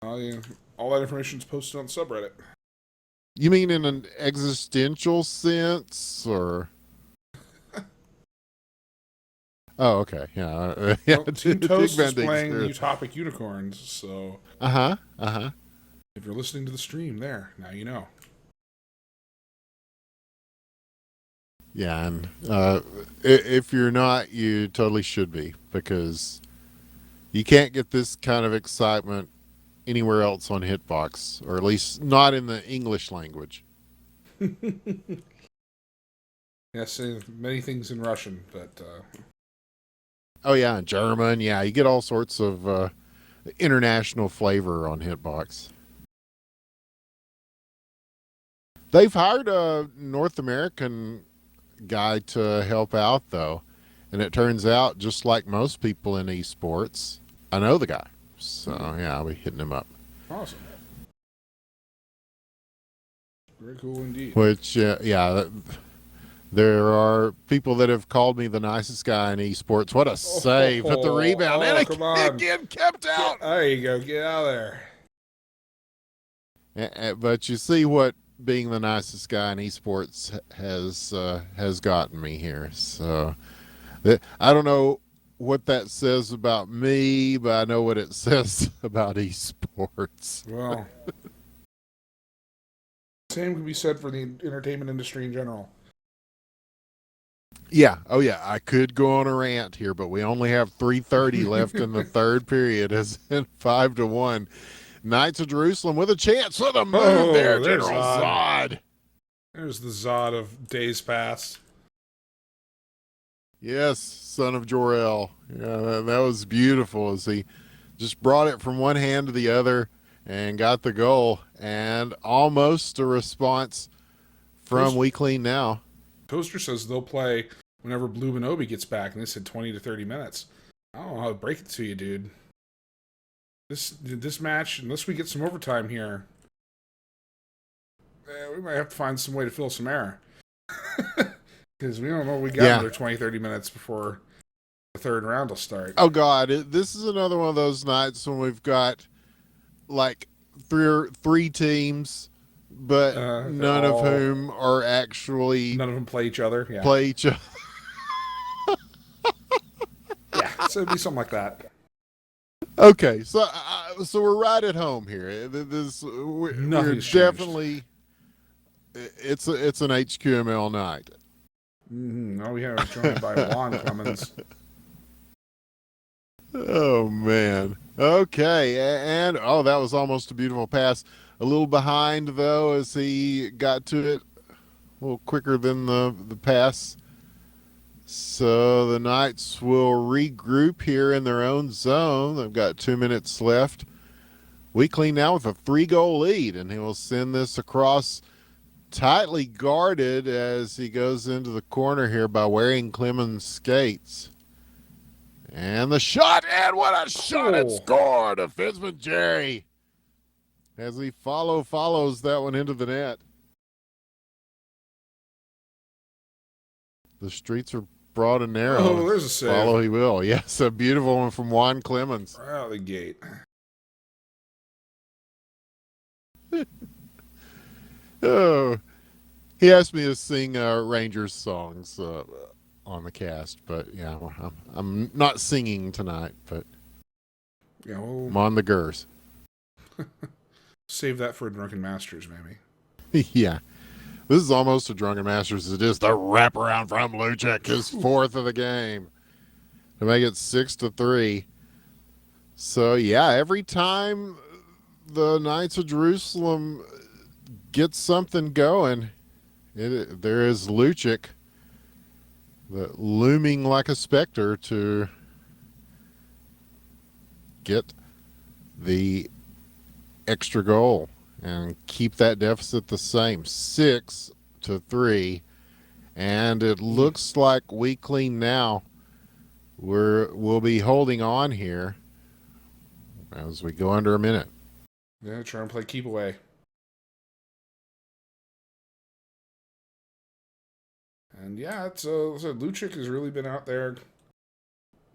All that information is posted on the subreddit. You mean in an existential sense, or? Oh, okay. Yeah. Well, Team Toast is playing experience. Utopic Unicorns, so... If you're listening to the stream there, now you know. Yeah, and if you're not, you totally should be, because you can't get this kind of excitement anywhere else on Hitbox, or at least not in the English language. Yes, many things in Russian, but... Oh, yeah, in German. Yeah, you get all sorts of international flavor on Hitbox. They've hired a North American guy to help out, though. And it turns out, just like most people in esports, I know the guy. So, yeah, I'll be hitting him up. Awesome. Very cool indeed. Which, yeah, there are people that have called me the nicest guy in esports. What a save at the rebound. And again, kept out. There you go. Get out of there. But you see what being the nicest guy in esports has gotten me here. So I don't know what that says about me, but I know what it says about esports. Well, same can be said for the entertainment industry in general. Yeah. Oh, yeah. I could go on a rant here, but we only have 3:30 left in the third period. As in 5-1. Knights of Jerusalem with a chance for the move there, General Zod. There's the Zod of days past. Yes, son of Jor-El. Yeah, that was beautiful as he just brought it from one hand to the other and got the goal, and almost a response from We Clean Now. Toaster says they'll play whenever Blue Benobi gets back, and they said 20 to 30 minutes. I don't know how to break it to you, dude. This match, unless we get some overtime here, we might have to find some way to fill some air. Because we don't know what we got another 20, 30 minutes before the third round will start. Oh, God. This is another one of those nights when we've got, like, three teams, but none of whom are actually... None of them play each other. Yeah. Play each other. Yeah, so it'd be something like that. Okay, so we're right at home here. We're definitely it's an HQML night. Now we have joined by Juan Clemens. Oh man. Okay, and that was almost a beautiful pass. A little behind though as he got to it. a little quicker than the pass. So the Knights will regroup here in their own zone. They've got 2 minutes left. Weekly now with a 3-goal lead, and he will send this across, tightly guarded as he goes into the corner here by wearing Clemens skates. And the shot, and what a shot and score! Defenseman Jerry, as he follows that one into the net. The streets are broad and narrow. Oh, there's a save. Follow he will. Yes, a beautiful one from Juan Clemens. Right out of the gate. Oh, he asked me to sing Rangers songs on the cast, but yeah, I'm not singing tonight, but yeah, I'm on the Gers. Save that for Drunken Masters, maybe. Yeah. This is almost a Drunken Masters. It is the wraparound from Lucic, his 4th of the game, to make it 6-3. So, yeah, every time the Knights of Jerusalem get something going, there is Lucic looming like a specter to get the extra goal and keep that deficit the same, 6-3. And it looks like Weekly now we'll be holding on here as we go under a minute. Yeah, try and play keep away. And yeah, it's Lucic has really been out there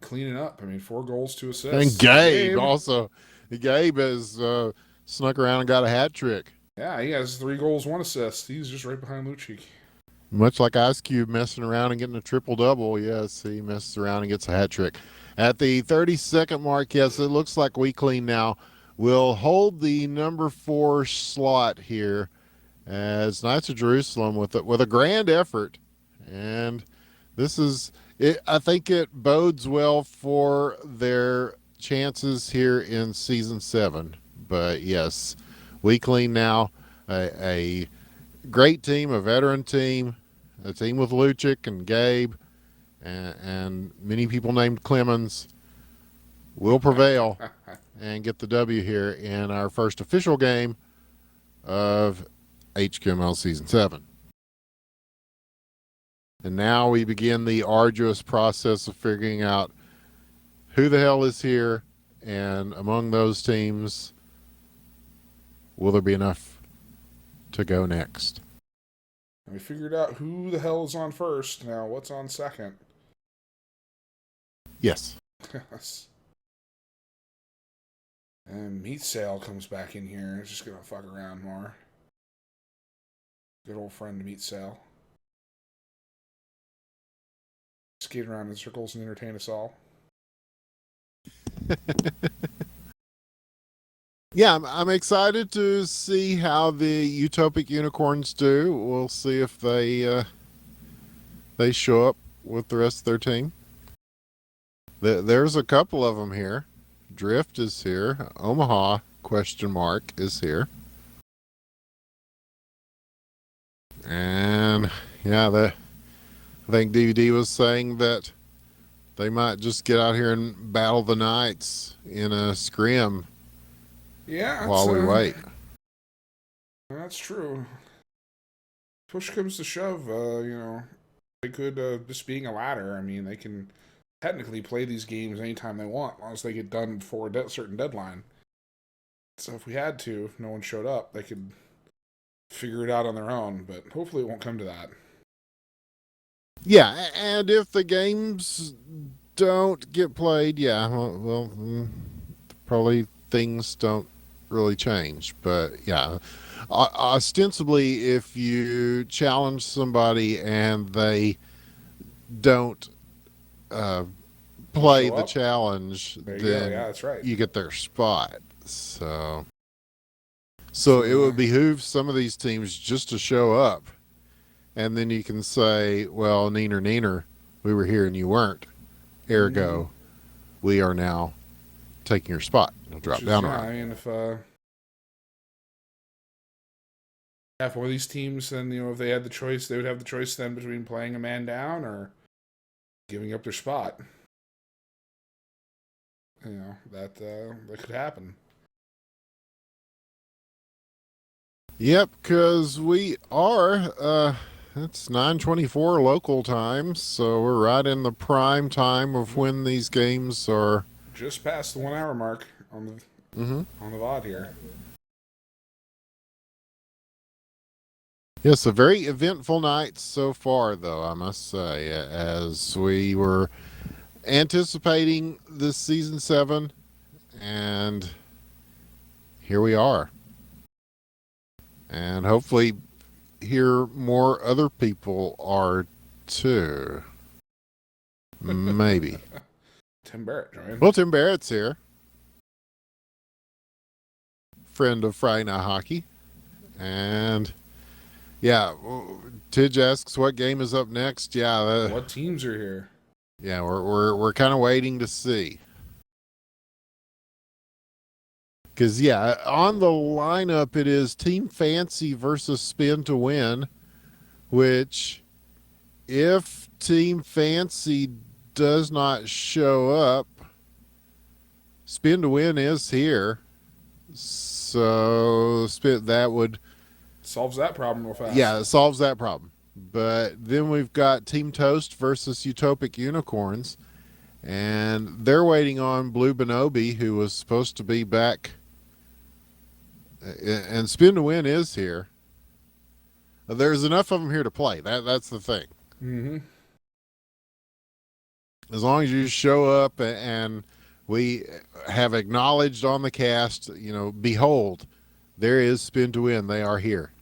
cleaning up. I mean, 4 goals, 2 assists. And Gabe also. Gabe has snuck around and got a hat trick. Yeah, he has 3 goals, 1 assist. He's just right behind Lucic. Much like Ice Cube messing around and getting a triple-double, yes, he messes around and gets a hat trick. At the 30-second mark, yes, it looks like Weekly now will hold the number 4 slot here as Knights of Jerusalem with a grand effort. And this is it. I think it bodes well for their chances here in season 7. But yes, Weekly now a great team, a veteran team, a team with Lucic and Gabe and many people named Clemens will prevail and get the W here in our first official game of HQML season 7. And now we begin the arduous process of figuring out who the hell is here, and among those teams, will there be enough to go next? We figured out who the hell is on first. Now, what's on second? Yes. Yes. And Meat Sale comes back in here. He's just going to fuck around more. Good old friend Meat Sale. Skate around in circles and entertain us all. Yeah, I'm excited to see how the Utopic Unicorns do. We'll see if they show up with the rest of their team. There's a couple of them here. Drift is here. Omaha ? Is here. And yeah, I think DVD was saying that they might just get out here and battle the Knights in a scrim. Yeah, while we wait. That's true. Push comes to shove, they could, just being a ladder, I mean, they can technically play these games anytime they want, as long as they get done before a certain deadline. So if we had to, if no one showed up, they could figure it out on their own, but hopefully it won't come to that. Yeah, and if the games don't get played, yeah, well, probably things don't really change. But yeah, ostensibly, if you challenge somebody and they don't play the challenge, then yeah, that's right. You get their spot. So it would behoove some of these teams just to show up, and then you can say, well, neener, we were here and you weren't. Ergo, we are now taking your spot. It'll drop down. I mean, if If one of these teams, then if they had the choice, they would have the choice then between playing a man down or giving up their spot. That could happen. Yep, because we are, it's 9:24 local time, so we're right in the prime time of when these games are. Just past the 1 hour mark on the VOD here. Yes, a very eventful night so far, though, I must say, as we were anticipating this season 7, and here we are. And hopefully here more other people are too. Maybe. Tim Barrett joined. Well, Tim Barrett's here. Friend of Friday Night Hockey. And yeah, Tidge asks what game is up next. Yeah, what teams are here? Yeah, we're kind of waiting to see. Because yeah, on the lineup it is Team Fancy versus Spin to Win, which if Team Fancy does not show up, Spin to Win is here. So that would solves that problem real fast. Yeah, it solves that problem. But then we've got Team Toast versus Utopic Unicorns, and they're waiting on Blue Bonobi, who was supposed to be back. And Spin to Win is here. There's enough of them here to play. That's the thing. Mm-hmm. As long as you show up and we have acknowledged on the cast, behold, there is Spin to Win. They are here.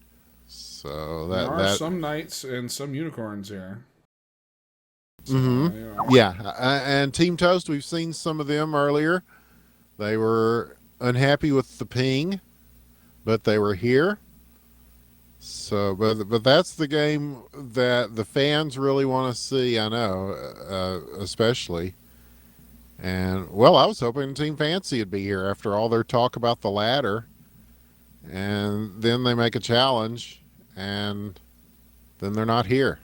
So there are some knights and some unicorns here. So, yeah, and Team Toast, we've seen some of them earlier. They were unhappy with the ping, but they were here. So, but that's the game that the fans really want to see. I know, especially. And well, I was hoping Team Fancy would be here after all their talk about the ladder, and then they make a challenge, and then they're not here.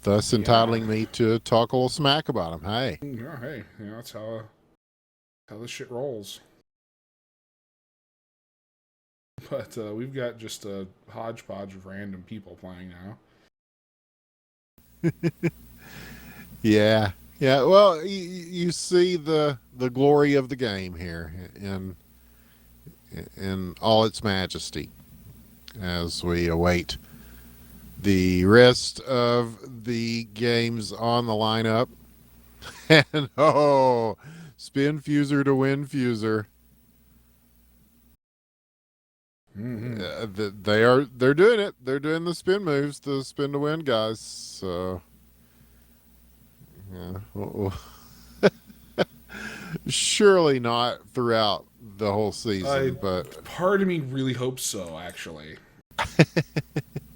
Thus entitling me to talk a little smack about them. Hey. Yeah, hey, that's how this shit rolls. But we've got just a hodgepodge of random people playing now. Yeah. Well, you see the glory of the game here in all its majesty as we await the rest of the games on the lineup. And Spin Fuser to Win Fuser. Mm-hmm. They're doing it. They're doing the spin moves, the spin to win guys. So yeah. Surely not throughout the whole season, but part of me really hopes so, actually.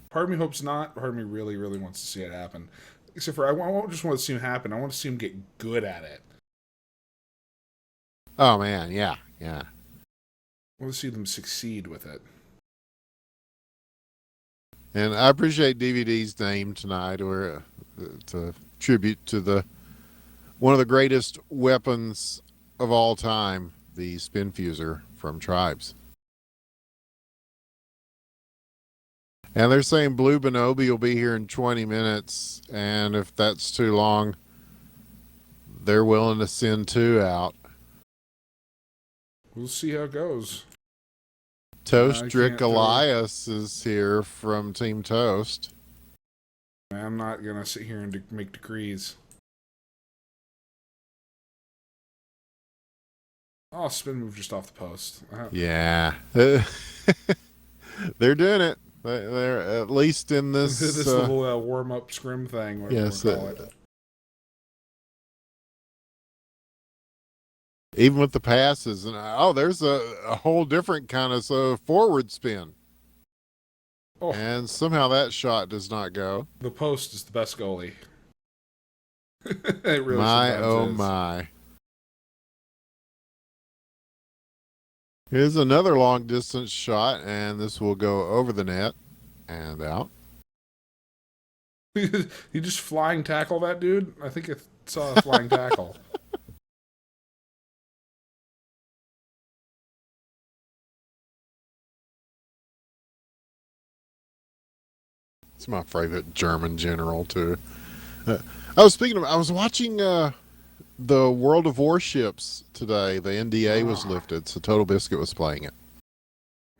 Part of me hopes not. Part of me really, really wants to see it happen. Except for I won't just want to see him happen. I want to see him get good at it. Oh man, yeah. I want to see them succeed with it. And I appreciate DVD's name tonight, or to tribute to one of the greatest weapons of all time, the Spin Fuser from Tribes. And they're saying Blue Bonobi will be here in 20 minutes, and if that's too long, they're willing to send 2 out. We'll see how it goes. Toast Drick Elias is here from Team Toast. I'm not going to sit here and make decrees. Oh, spin move just off the post. Yeah. They're doing it. They're at least in this little warm-up scrim thing. Yes. Call it. Even with the passes, and there's a whole different kind of forward spin. Oh. And somehow that shot does not go. The post is the best goalie. It really my is. my. Here's another long distance shot, and this will go over the net and out. You just flying tackle that dude? I think I saw a flying tackle. It's my favorite German general too. I was watching the World of Warships today. The NDA was Ah, lifted, so Total Biscuit was playing it.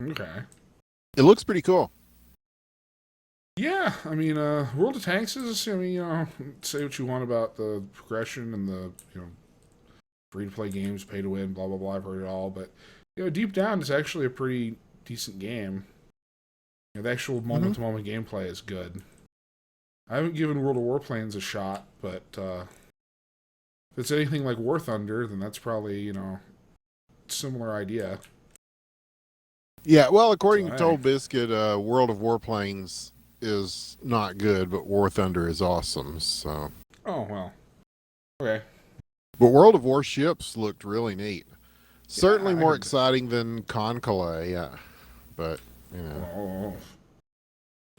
okay. It looks pretty cool. Yeah, I mean, World of Tanks is, I mean, say what you want about the progression and the, free to play games, pay to win, blah, blah, blah. I've heard it all. But, deep down, it's actually a pretty decent game. The actual Hmm. moment to moment gameplay is good. I haven't given World of Warplanes a shot, but if it's anything like War Thunder, then that's probably, similar idea. Yeah, well, So, according to hey. Total Biscuit, World of Warplanes is not good, but War Thunder is awesome. So, Oh, well. Okay. but World of Warships looked really neat. Yeah, Certainly I more heard that. exciting than Conclave, yeah. But you know, Oh,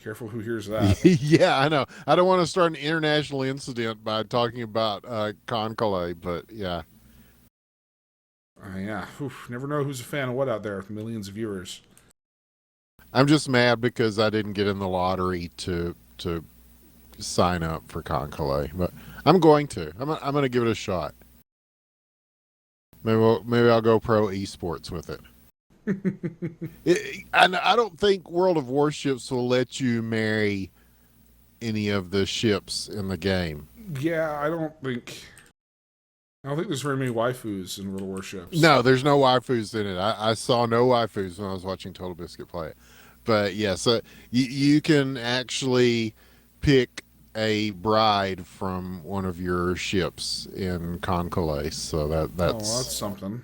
careful who hears that. yeah, I know. I don't want to start an international incident by talking about Conclave, but yeah, Yeah. Oof, never know who's a fan of what out there with millions of viewers. I'm just mad because I didn't get in the lottery to sign up for Conclave, but I'm going to. I'm going to give it a shot. Maybe I'll go pro esports with it. I don't think World of Warships will let you marry any of the ships in the game. Yeah, I don't think there's very many waifus in World of Warships. No, there's no waifus in it. I saw no waifus when I was watching Total Biscuit play it. But yeah, so you can actually pick a bride from one of your ships in Conclave. So Oh, well, that's that's something.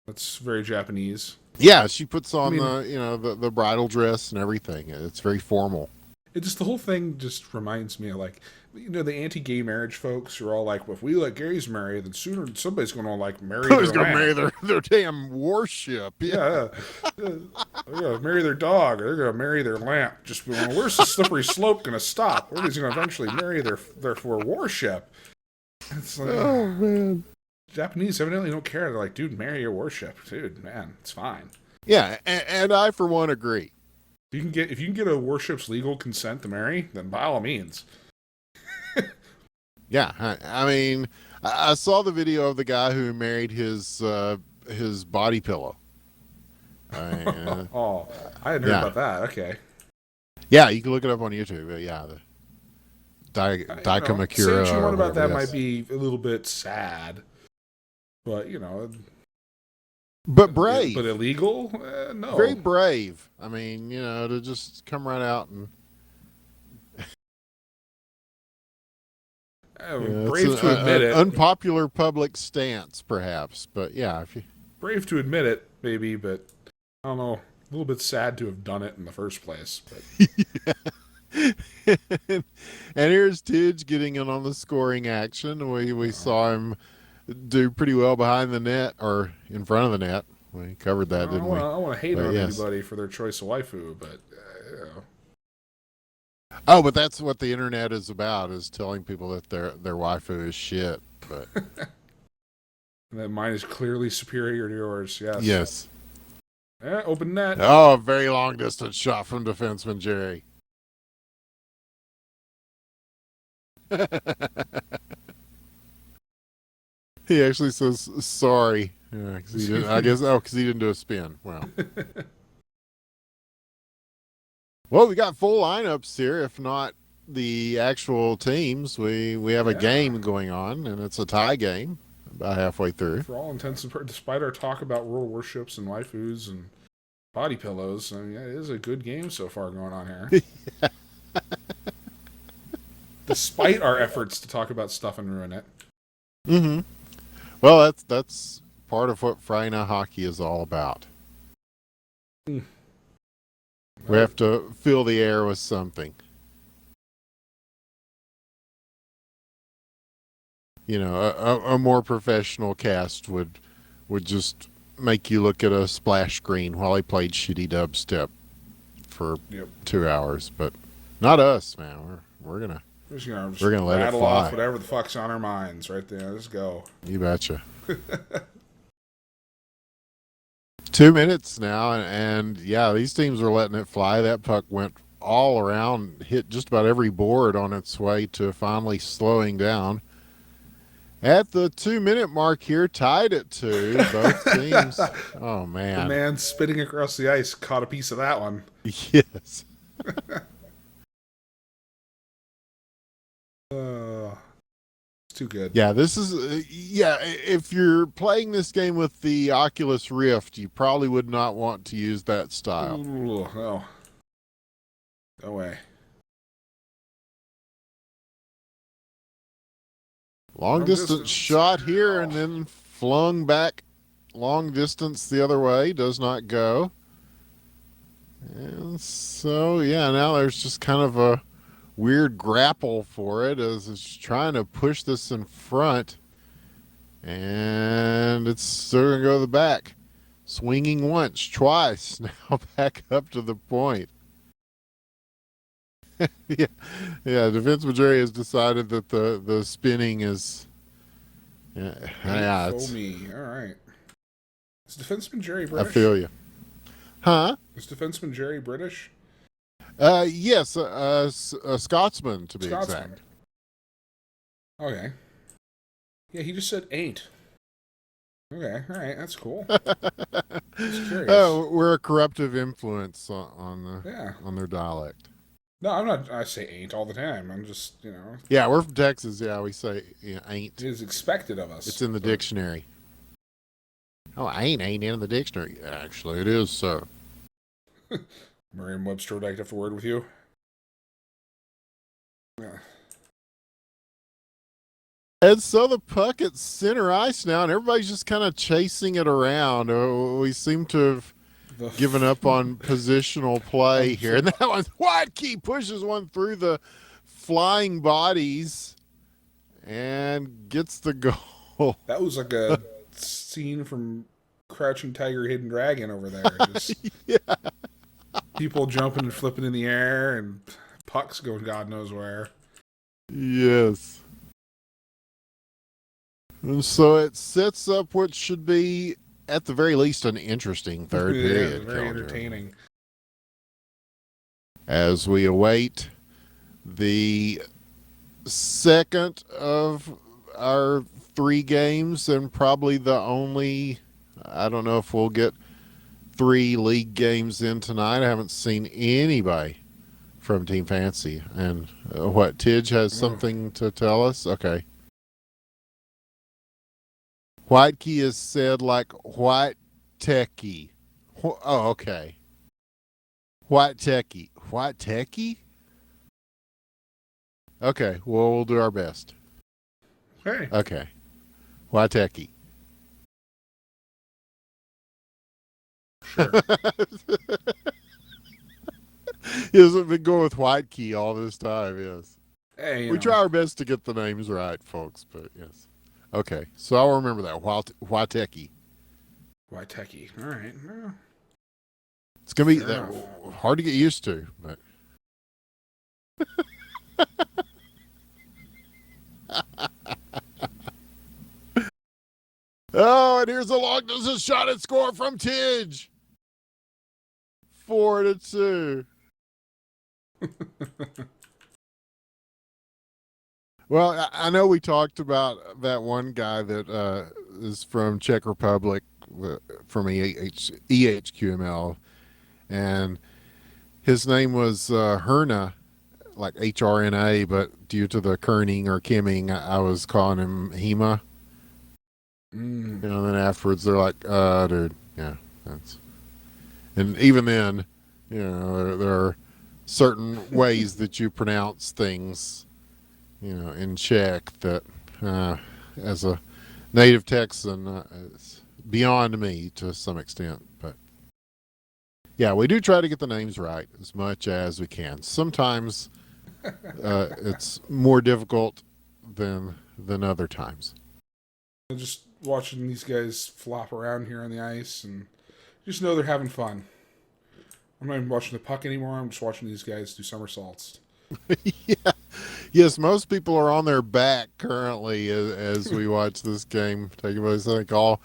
That's very Japanese. yeah. She puts I on mean, the bridal dress and everything. It's very formal. the whole thing just reminds me of like the anti-gay marriage folks who are all like, well, if we let gays marry, then sooner somebody's going to like marry Who's their gonna marry lamb. their damn warship? Yeah. Yeah, they're gonna marry their dog. Or they're gonna marry their lamp. Just where's the slippery slope gonna stop? Everybody's gonna eventually marry their warship. It's like Oh man. Japanese evidently don't care. They're like, dude, marry your warship, dude. Man, it's fine. Yeah, and I for one agree. If you can get a warship's legal consent to marry, then by all means. Yeah, I mean, I saw the video of the guy who married his body pillow. Uh, Oh, I hadn't heard yeah, about that. Okay. yeah, you can look it up on YouTube. Yeah, the Say Daikamakura what you or want about whatever. that might Yes, be a little bit sad, but but but brave, illegal? very No. brave. I mean, to just come right out and it's Brave to admit an it. unpopular public stance, perhaps. But yeah, if you Brave to admit it, maybe, but I don't know. A little bit sad to have done it in the first place. But and here's Tidge getting in on the scoring action. We uh, saw him do pretty well behind the net or in front of the net. We covered I that, don't didn't we? want to hate But on yes. anybody for their choice of waifu, but Oh, but that's what the internet is about: is telling people that their waifu is shit. But that mine is clearly superior to yours. Yes. yes. Yeah, open net. Oh, a very long distance shot from defenseman Jerry. He actually says sorry. Yeah, 'cause he didn't, I guess. Oh, because he didn't do a spin. Well, we got full lineups here. If not the actual teams, we have a Yeah. game going on, and it's a tie game about halfway through. For all intents and purposes, despite our talk about world warships and waifus and body pillows, I mean, yeah, it is a good game so far going on here. Despite our efforts to talk about stuff and ruin it. Mm-hmm. Well, that's part of what Friday Night Hockey is all about. Mm. We have to fill the air with something. A more professional cast would just make you look at a splash screen while he played shitty dubstep for Yep. 2 hours, but not us, man. We're gonna we're gonna let it rattle fly. off whatever the fuck's on our minds right there. Let's go. You betcha. 2 minutes now, and yeah, these teams are letting it fly. That puck went all around, hit just about every board on its way to finally slowing down. At the 2 minute mark here, tied at 2. Both teams. Oh, The man. man spinning across the ice caught a piece of that one. Yes. It's too good. Yeah, this is, if you're playing this game with the Oculus Rift, you probably would not want to use that style. Ooh, no. No way. Long distance shot here and then flung back long distance the other way. Does not go. And so, yeah, now there's just kind of a weird grapple for it as it's trying to push this in front. And it's still going to go to the back. Swinging once, twice. Now back up to the point. yeah, defenseman Jerry has decided that the spinning is it's, foamy. All right. Is defenseman Jerry British? I feel you. Huh? Is defenseman Jerry British? Yes, a Scotsman to be exact. Okay. Yeah, he just said ain't. Okay, all right, that's cool. Just curious. Oh, we're a corruptive influence on their dialect. No, I'm not. I say ain't all the time. I'm just, Yeah, we're from Texas. Yeah, we say ain't. It is expected of us. It's in the dictionary. Oh, ain't in the dictionary. Actually, it is so. Merriam-Webster would like to have a word with you. Yeah. And so the puck at center ice now, and everybody's just kind of chasing it around. We seem to have given up on positional play here. And that one's Wadkey pushes one through the flying bodies and gets the goal. That was like a scene from Crouching Tiger, Hidden Dragon over there. Just yeah. People jumping and flipping in the air and pucks going God knows where. Yes. And so it sets up what should be, at the very least, an interesting third period. Very entertaining. As we await the second of our 3 games and probably the only, I don't know if we'll get 3 league games in tonight. I haven't seen anybody from Team Fancy. And what, Tidge has something to tell us? Okay. White key is said like white techie. Oh, okay. White techie. White techie? Okay, well, we'll do our best. Okay. White techie. Sure. He hasn't been going with white key all this time, yes. Hey, we try our best to get the names right, folks, but yes. Okay, so I'll remember that. Waiteki. Waiteki. All right. Well, it's going to be hard to get used to, but. Oh, and here's a long distance shot and score from Tidge. 4-2. Well, I know we talked about that one guy that is from Czech Republic, from EHQML, and his name was Herna, like HRNA, but due to the kerning or kimming, I was calling him Hema. Mm. You know, then afterwards they're like, dude, yeah, that's. And even then, you know, there are certain ways that you pronounce things, you know, in Czech that, as a native Texan, it's beyond me to some extent. But yeah, we do try to get the names right as much as we can. Sometimes it's more difficult than other times. Just watching these guys flop around here on the ice, and just know they're having fun. I'm not even watching the puck anymore. I'm just watching these guys do somersaults. Yeah. Yes, most people are on their back currently as we watch this game taking place. I think all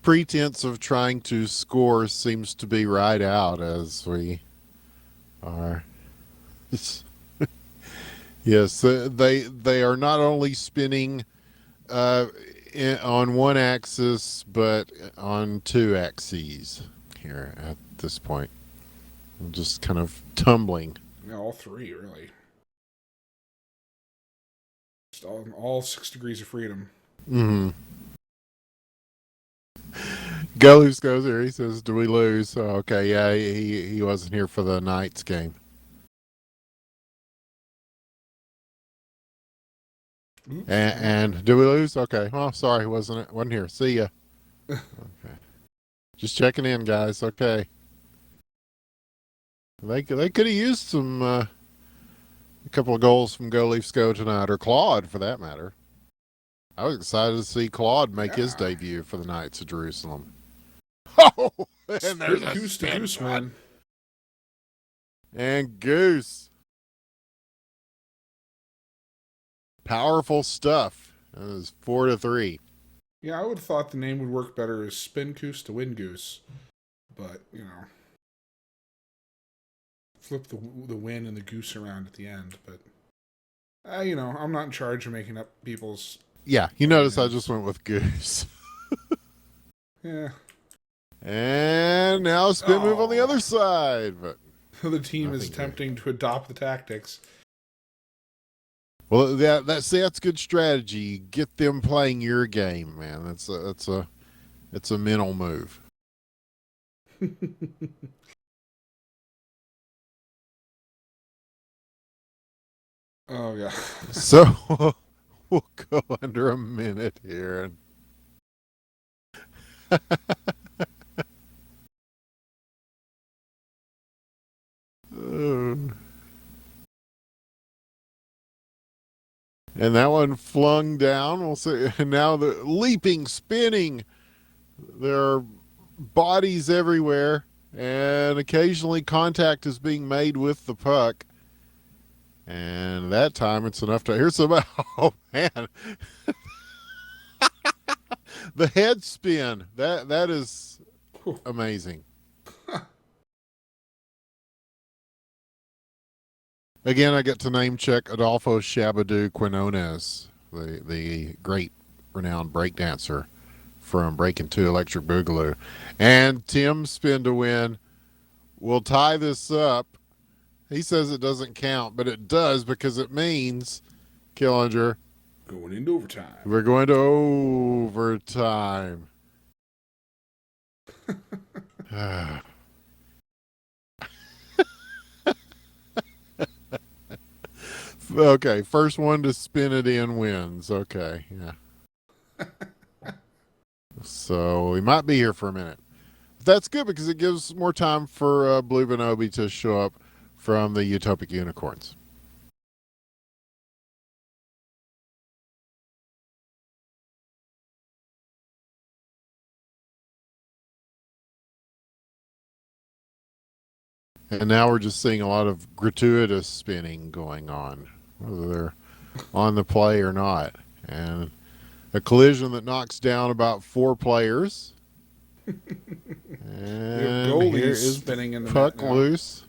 pretense of trying to score seems to be right out as we are. Yes, they are not only spinning on one axis, but on two axes here at this point. I'm just kind of tumbling. Yeah, all three, really. Just all 6 degrees of freedom. Mm-hmm. Goose goes here. He says, "Do we lose?" Oh, okay, yeah, he wasn't here for the Knights game. Oops. And did we lose? Okay. Well, sorry, wasn't here. See ya. Okay. Just checking in, guys. Okay. They could have used some a couple of goals from Go Leafs Go tonight, or Claude for that matter. I was excited to see Claude make his debut for the Knights of Jerusalem. Oh, and there's a Goose to Goose, man. And Goose. Powerful stuff. It was 4-3. Yeah, I would have thought the name would work better as Spin Goose to Win Goose. But, flip the win and the goose around at the end. But, I'm not in charge of making up people's... Yeah, you notice I just went with Goose. Yeah. And now spin move on the other side. But the team is attempting to adopt the tactics. Well, that's good strategy. Get them playing your game, man. It's a mental move. Oh yeah. So we'll go under a minute here. And that one flung down. We'll see. And now the leaping, spinning. There are bodies everywhere, and occasionally contact is being made with the puck. And that time it's enough to hear some. Oh man, the head spin. That is amazing. Again, I get to name check Adolfo Shabadoo Quinones, the great renowned breakdancer from Breaking 2 Electric Boogaloo. And Tim's spin to win will tie this up. He says it doesn't count, but it does because it means, Killinger, going into overtime. We're going to overtime. Okay, first one to spin it in wins. Okay, yeah. So we might be here for a minute. But that's good because it gives more time for Blue Bonobi to show up from the Utopic Unicorns. And now we're just seeing a lot of gratuitous spinning going on, whether they're on the play or not. And a collision that knocks down about 4 players. And here is spinning in the puck loose.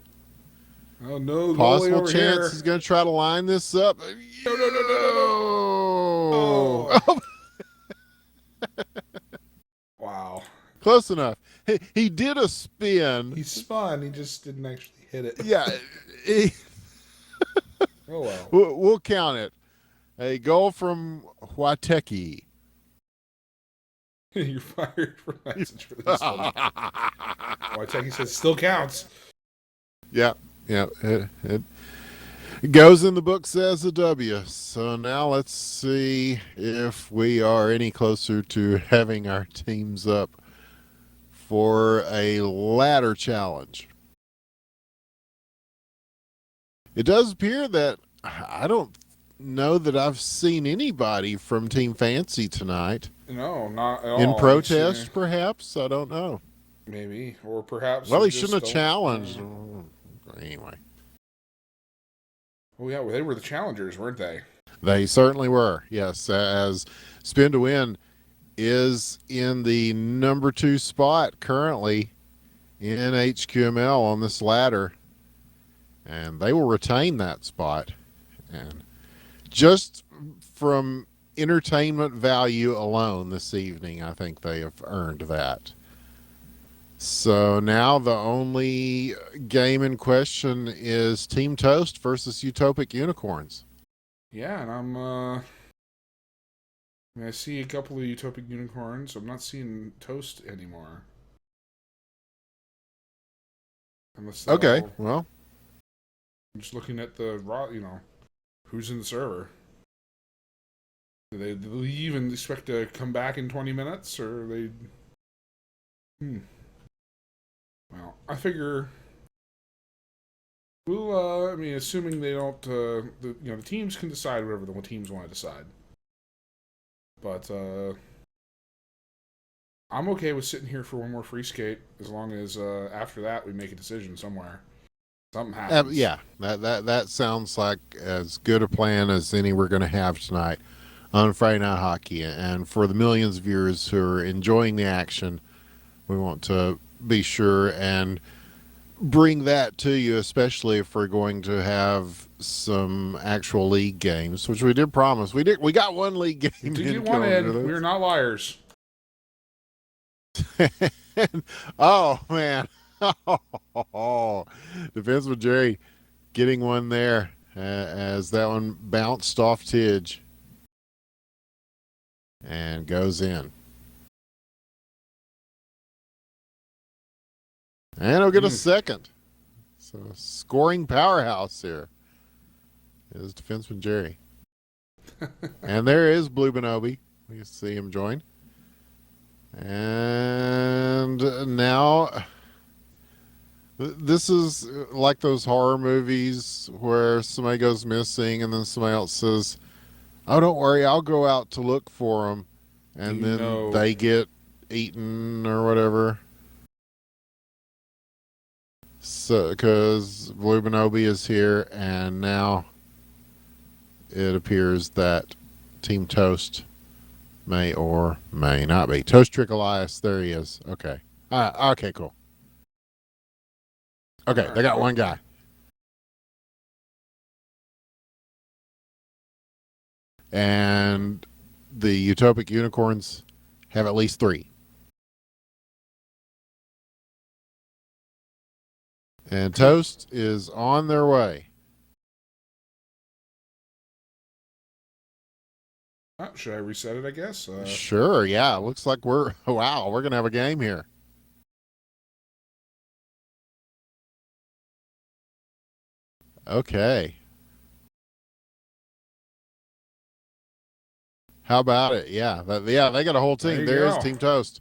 Oh no! Possible over chance here. he's going to try to line this up. No! Oh. Wow. Close enough. He did a spin. He spun. He just didn't actually hit it. Yeah. Oh well. We'll count it. A goal from Huateki. You're fired for message for this one. Huateki says still counts. Yeah. It goes in the books as a W. So now let's see if we are any closer to having our teams up for a ladder challenge. It does appear that I don't know that I've seen anybody from Team Fancy tonight. No, not at In all. protest, perhaps? I don't know. Maybe, or perhaps Well, they he shouldn't just have don't. challenged. Anyway, Oh yeah, well, they were the challengers, weren't they? they certainly were. Yes, as Spin to Win is in the number 2 spot currently in HQML on this ladder, and they will retain that spot. And just from entertainment value alone this evening, I think they have earned that. So now the only game in question is Team Toast versus Utopic Unicorns. Yeah, and I see a couple of Utopic unicorns. I'm not seeing Toast anymore. Unless Okay, they'll. well, I'm just looking at the raw. Who's in the server. Do they leave and expect to come back in 20 minutes, or are they? Hmm. Well, I figure. Well, I mean, assuming they don't, the teams can decide whatever the teams want to decide. But I'm okay with sitting here for one more free skate as long as after that we make a decision somewhere. Something happens. yeah, that sounds like as good a plan as any we're going to have tonight on Friday Night Hockey. And for the millions of viewers who are enjoying the action, we want to be sure and bring that to you, especially if we're going to have some actual league games, which we did promise. We got one league game. Did get one in? We're not liars. Oh man. Oh, defenseman Jerry getting one there as that one bounced off Tidge and goes in. And he'll get a second. So scoring powerhouse here is defenseman Jerry. And there is Blue Bonobi. We see him join. And now this is like those horror movies where somebody goes missing and then somebody else says, "Oh, don't worry, I'll go out to look for them." And then they get eaten or whatever. So, because Blue Bonobi is here, and now it appears that Team Toast may or may not be. Toast Trick Elias, there he is. Okay. Okay, cool. Okay, they got one guy. And the Utopic Unicorns have at least 3. And Toast is on their way. Should I reset it, I guess? Sure, yeah. Looks like we're going to have a game here. Okay. How about it? Yeah. They got a whole team. There is Team Toast.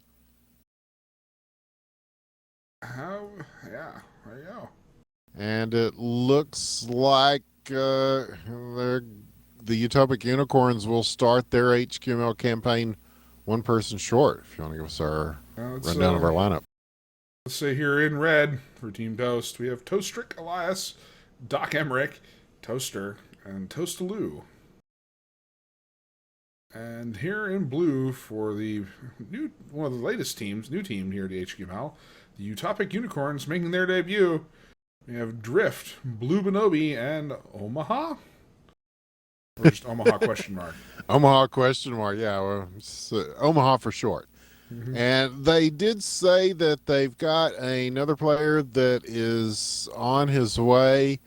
Yeah, there you go. And it looks like the Utopic Unicorns will start their HQML campaign one person short. If you want to give us our rundown of our lineup. Let's say here in red for Team Toast, we have Toastrick Elias, Doc Emmerich, Toaster, and Toastaloo. And here in blue for one of the latest teams, new team here at the HQML, the Utopic Unicorns making their debut. We have Drift, Blue Bonobi, and Omaha. Or just Omaha question mark. Omaha question mark, yeah. Well, Omaha for short. Mm-hmm. And they did say that they've got another player that is on his way.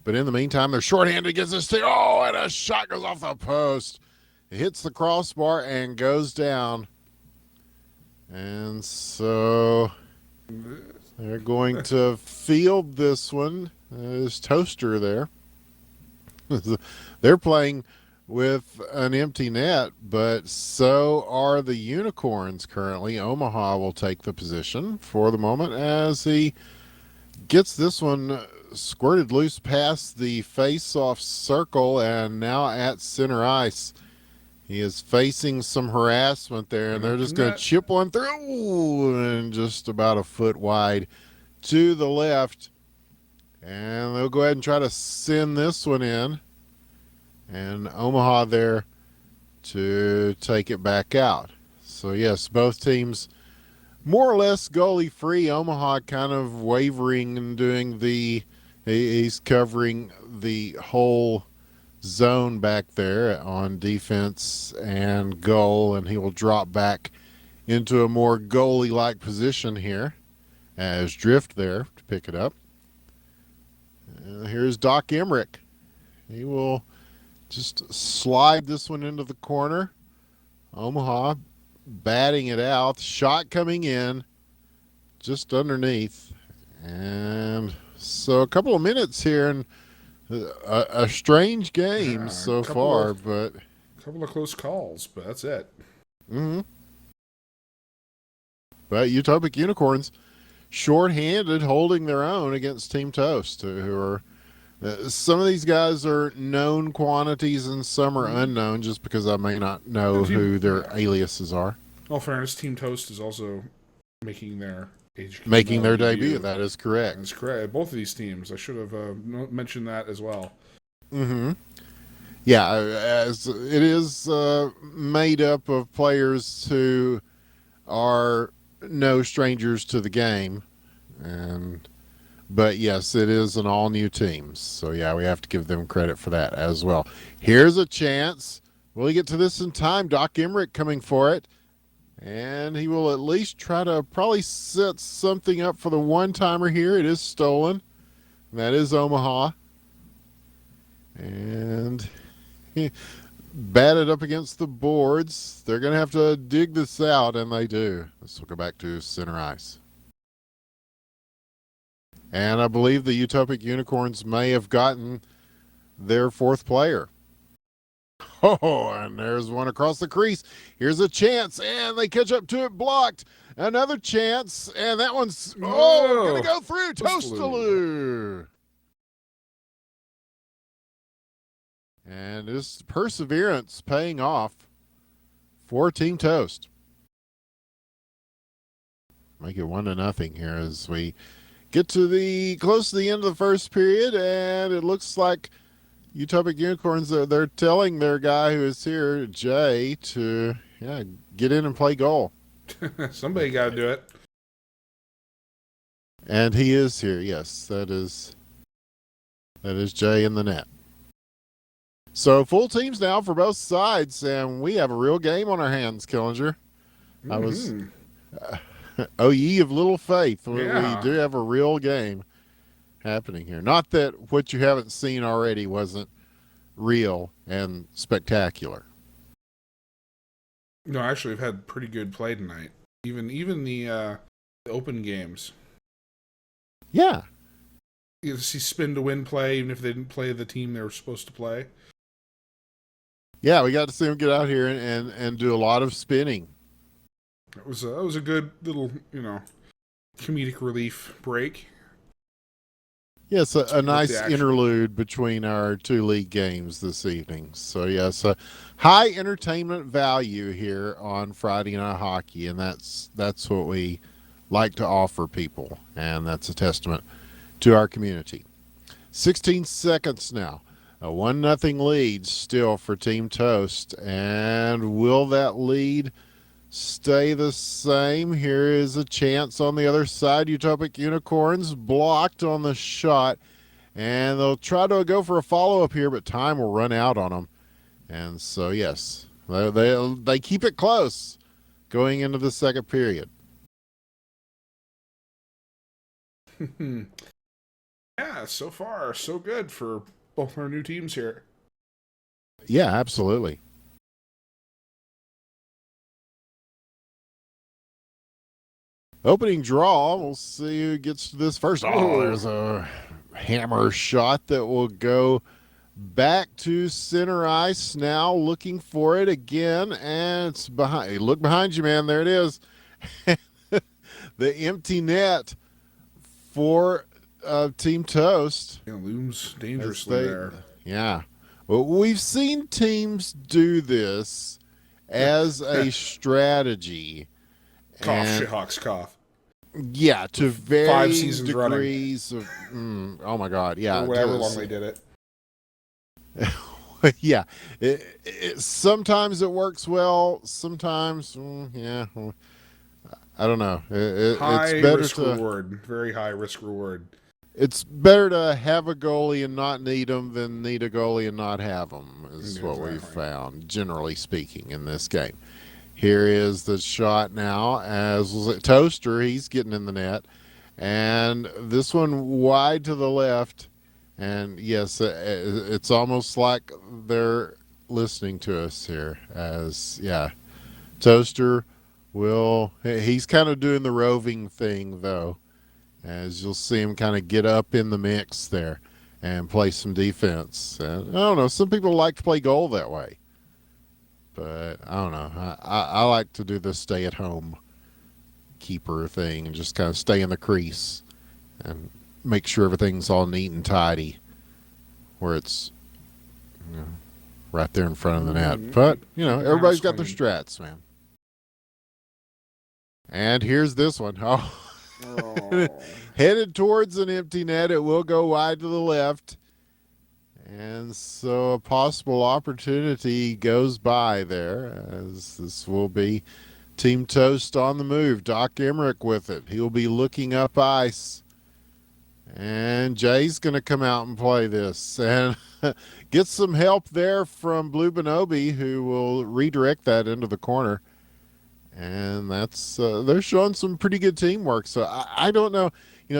But in the meantime, they're shorthanded against this team. Oh, and a shot goes off the post. It hits the crossbar and goes down. And so they're going to field this one. There's Toaster there. They're playing with an empty net, but so are the Unicorns currently. Omaha will take the position for the moment as he gets this one squirted loose past the face-off circle and now at center ice. He is facing some harassment there, and they're just going to Net. chip one through and just about a foot wide to the left. And they'll go ahead and try to send this one in. And Omaha there to take it back out. So, yes, both teams more or less goalie free. Omaha kind of wavering and doing he's covering the whole zone back there on defense and goal, and he will drop back into a more goalie like position here as Drift there to pick it up. Here's Doc Emmerich. He will just slide this one into the corner. Omaha batting it out. Shot coming in just underneath. And so a couple of minutes here, and a strange game so far, but a couple of close calls, but that's it. Mm-hmm. But Utopic Unicorns short-handed, holding their own against Team Toast, who are some of these guys are known quantities and some are unknown, just because I may not know who their aliases are. In all fairness, Team Toast is also making their debut. That is correct. That's correct. Both of these teams. I should have mentioned that as well. Mm-hmm. Yeah, as it is made up of players who are no strangers to the game, but yes, it is an all-new team. So yeah, we have to give them credit for that as well. Here's a chance. Will he get to this in time? Doc Emmerich coming for it. And he will at least try to probably set something up for the one-timer here. It is stolen. That is Omaha. And batted up against the boards. They're going to have to dig this out, and they do. This will go back to center ice. And I believe the Utopic Unicorns may have gotten their fourth player. Oh, and there's one across the crease. Here's a chance, and they catch up to it, blocked. Another chance, and that one's going to go through. Toastaloo. And this perseverance paying off for Team Toast. Make it 1-0 here as we get to close to the end of the first period, and it looks like Utopic Unicorns, they're telling their guy who is here, Jay, to get in and play goal. Somebody got to do it. And he is here. Yes, that is Jay in the net. So full teams now for both sides, and we have a real game on our hands, Killinger. I was, oh ye of little faith, we do have a real game happening here. Not that what you haven't seen already wasn't real and spectacular. No, actually, I've had pretty good play tonight. Even the open games. Yeah. You see spin to win play, even if they didn't play the team they were supposed to play. Yeah, we got to see them get out here and do a lot of spinning. It was a good little, comedic relief break. Yes, a nice interlude between our two league games this evening. So yes, high entertainment value here on Friday Night Hockey, and that's what we like to offer people, and that's a testament to our community. 16 seconds now. A 1-0 lead still for Team Toast. And will that lead stay the same? Here is a chance on the other side. Utopic Unicorns blocked on the shot. And they'll try to go for a follow-up here, but time will run out on them. And so, yes, they keep it close going into the second period. Yeah, so far, so good for both our new teams here. Yeah, absolutely. Opening draw. We'll see who gets to this first. Oh, there's a hammer shot that will go back to center ice now, looking for it again, and it's behind. Look behind you, man. There it is. The empty net for Team Toast. Yeah, looms dangerously there. Yeah. Well, we've seen teams do this as a strategy, Cough, and shithawks, cough. yeah, For to 5 seasons varying running, degrees of. Oh my God, or yeah, whatever long they did it. yeah. Sometimes it works well. Sometimes, yeah. I don't know. It's High better risk to reward, very high risk reward. have a goalie and not need them than need a goalie and not have them. Is Yeah, what we've exactly. found, generally speaking, in this game. Here is the shot now as Toaster. He's getting in the net, and this one wide to the left. And yes, it's almost like they're listening to us here. As yeah, Toaster he's kind of doing the roving thing though, as you'll see him kind of get up in the mix there and play some defense. And I don't know, some people like to play goal that way, but I don't know. I like to do the stay at home keeper thing and just kind of stay in the crease and make sure everything's all neat and tidy where it's, you know, right there in front of the net. But, everybody's got their strats, man. And here's this one. Oh. Headed towards an empty net. It will go wide to the left. And so a possible opportunity goes by there, as this will be Team Toast on the move. Doc Emmerich with it. He'll be looking up ice. And Jay's going to come out and play this. And get some help there from Blue Bonobi, who will redirect that into the corner. And that's they're showing some pretty good teamwork. So I don't know,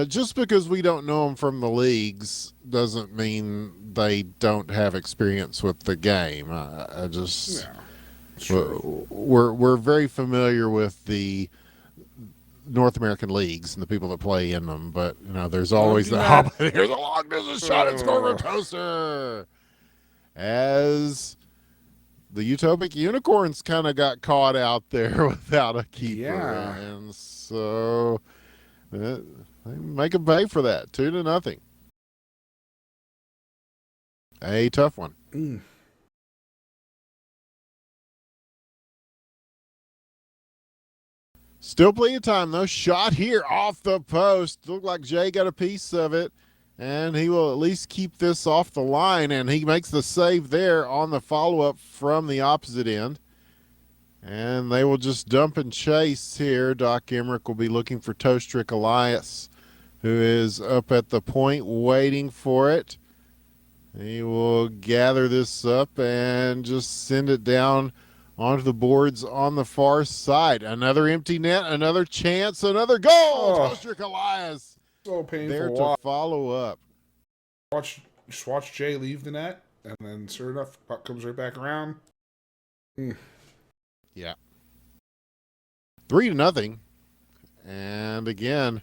just because we don't know them from the leagues doesn't mean they don't have experience with the game. I just we're very familiar with the North American leagues and the people that play in them, but there's always here's a long distance shot and score for Toaster, as the Utopic Unicorns kind of got caught out there without a keeper. Yeah. And so they make them pay for that. 2-0. A tough one. Still plenty of time, though. Shot here off the post. Looked like Jay got a piece of it, and he will at least keep this off the line, and he makes the save there on the follow-up from the opposite end. And they will just dump and chase here. Doc Emmerich will be looking for Toastrick Elias, who is up at the point waiting for it. He will gather this up and just send it down onto the boards on the far side. Another empty net, another chance, another goal. Toastrick Elias so painful. There to follow up. Just watch Jay leave the net, and then sure enough, puck comes right back around. Yeah. 3-0. And again,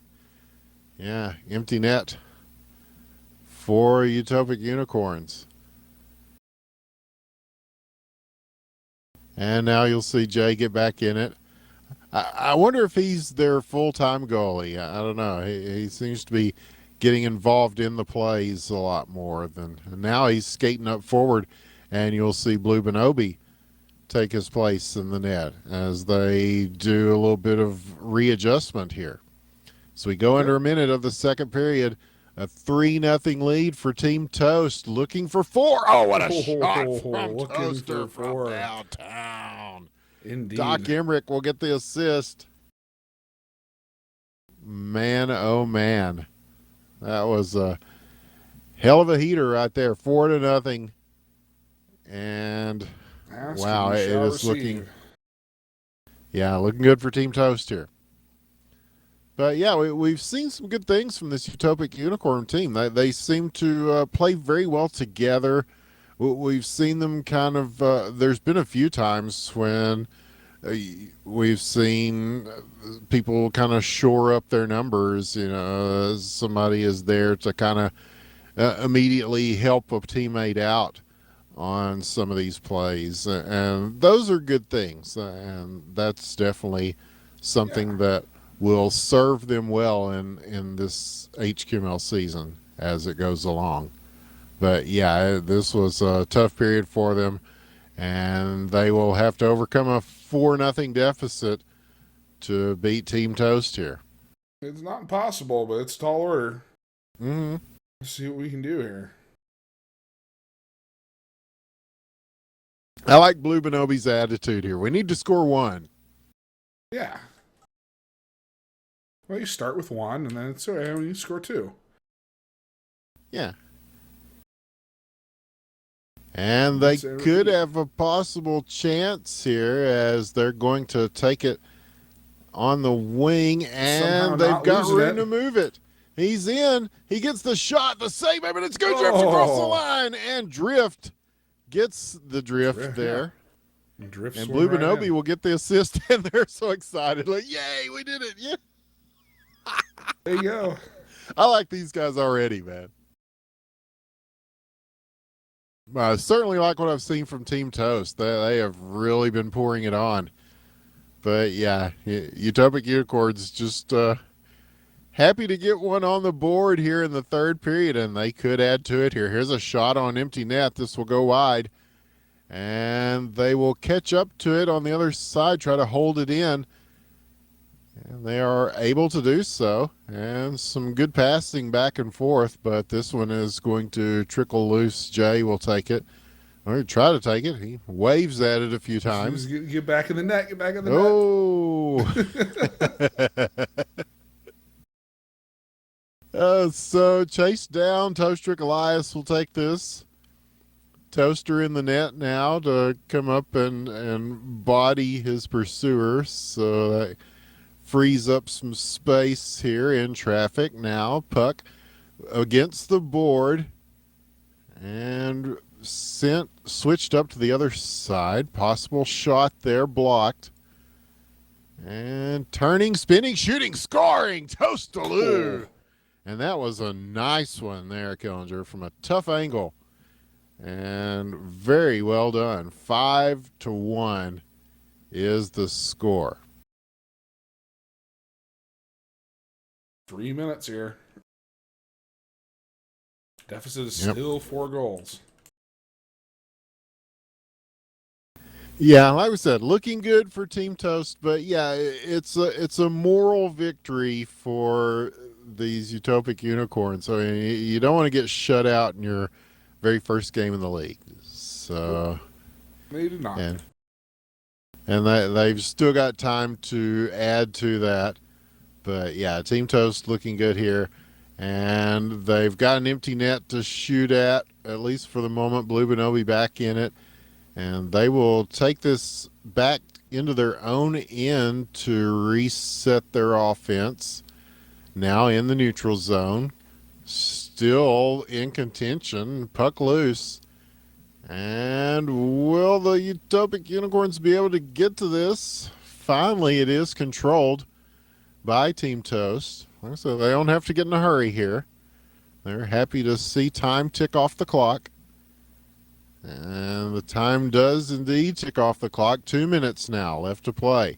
empty net for Utopic Unicorns. And now you'll see Jay get back in it. I wonder if he's their full-time goalie. I don't know. He seems to be getting involved in the plays a lot more than now. He's skating up forward, and you'll see Blue Bonobi take his place in the net as they do a little bit of readjustment here. So we go under a minute of the second period. A 3-0 lead for Team Toast, looking for 4. Oh, what a shot from Toaster from downtown. Indeed. Doc Emmerich will get the assist. Man, oh man. That was a hell of a heater right there. 4-0. And wow, it is looking good for Team Toast here. But yeah, we've seen some good things from this Utopic Unicorn team. They seem to play very well together. We've seen them kind of, there's been a few times when we've seen people kind of shore up their numbers. Somebody is there to kind of immediately help a teammate out on some of these plays. And those are good things. And that's definitely something that will serve them well in this HQML season as it goes along. But yeah, this was a tough period for them, and they will have to overcome a 4-0 deficit to beat Team Toast here. It's not impossible, but it's a tall order. Mm-hmm. Let's see what we can do here. I like Blue Bonobi's attitude here. We need to score one. Yeah. Well, you start with one, and then it's all right when you score two. Yeah. And they could have a possible chance here as they're going to take it on the wing, and they've got room to move it. He's in. He gets the shot, the save, but it's going to drift across the line, and Drift gets the drift there. Yeah. And Blue Bonobi will get the assist, and they're so excited. Like, yay, we did it. Yeah. There you go. I like these guys already, man. I certainly like what I've seen from Team Toast. They have really been pouring it on. But yeah, Utopic Unicorns just happy to get one on the board here in the third period, and they could add to it here. Here's a shot on empty net. This will go wide, and they will catch up to it on the other side, try to hold it in. And they are able to do so, and some good passing back and forth, but this one is going to trickle loose. Jay will take it. Or try to take it. He waves at it a few times. Get back in the net. Get back in the net. So chase down. Toastrick Elias will take this. Toaster in the net now to come up and body his pursuer. So that frees up some space here in traffic. Now puck against the board and switched up to the other side. Possible shot there, blocked. And turning, spinning, shooting, scoring, Toastaloo. And that was a nice one there, Killinger, from a tough angle. And very well done. 5-1 is the score. 3 minutes here. Deficit is still 4 goals. Yeah, like we said, looking good for Team Toast, but yeah, it's a moral victory for these Utopic Unicorns. So you don't want to get shut out in your very first game in the league. So they did not. And they've still got time to add to that. But yeah, Team Toast looking good here. And they've got an empty net to shoot at least for the moment. Blue Bonobi back in it. And they will take this back into their own end to reset their offense. Now in the neutral zone. Still in contention. Puck loose. And will the Utopic Unicorns be able to get to this? Finally, it is controlled by Team Toast. So they don't have to get in a hurry here. They're happy to see time tick off the clock. And the time does indeed tick off the clock. 2 minutes now left to play.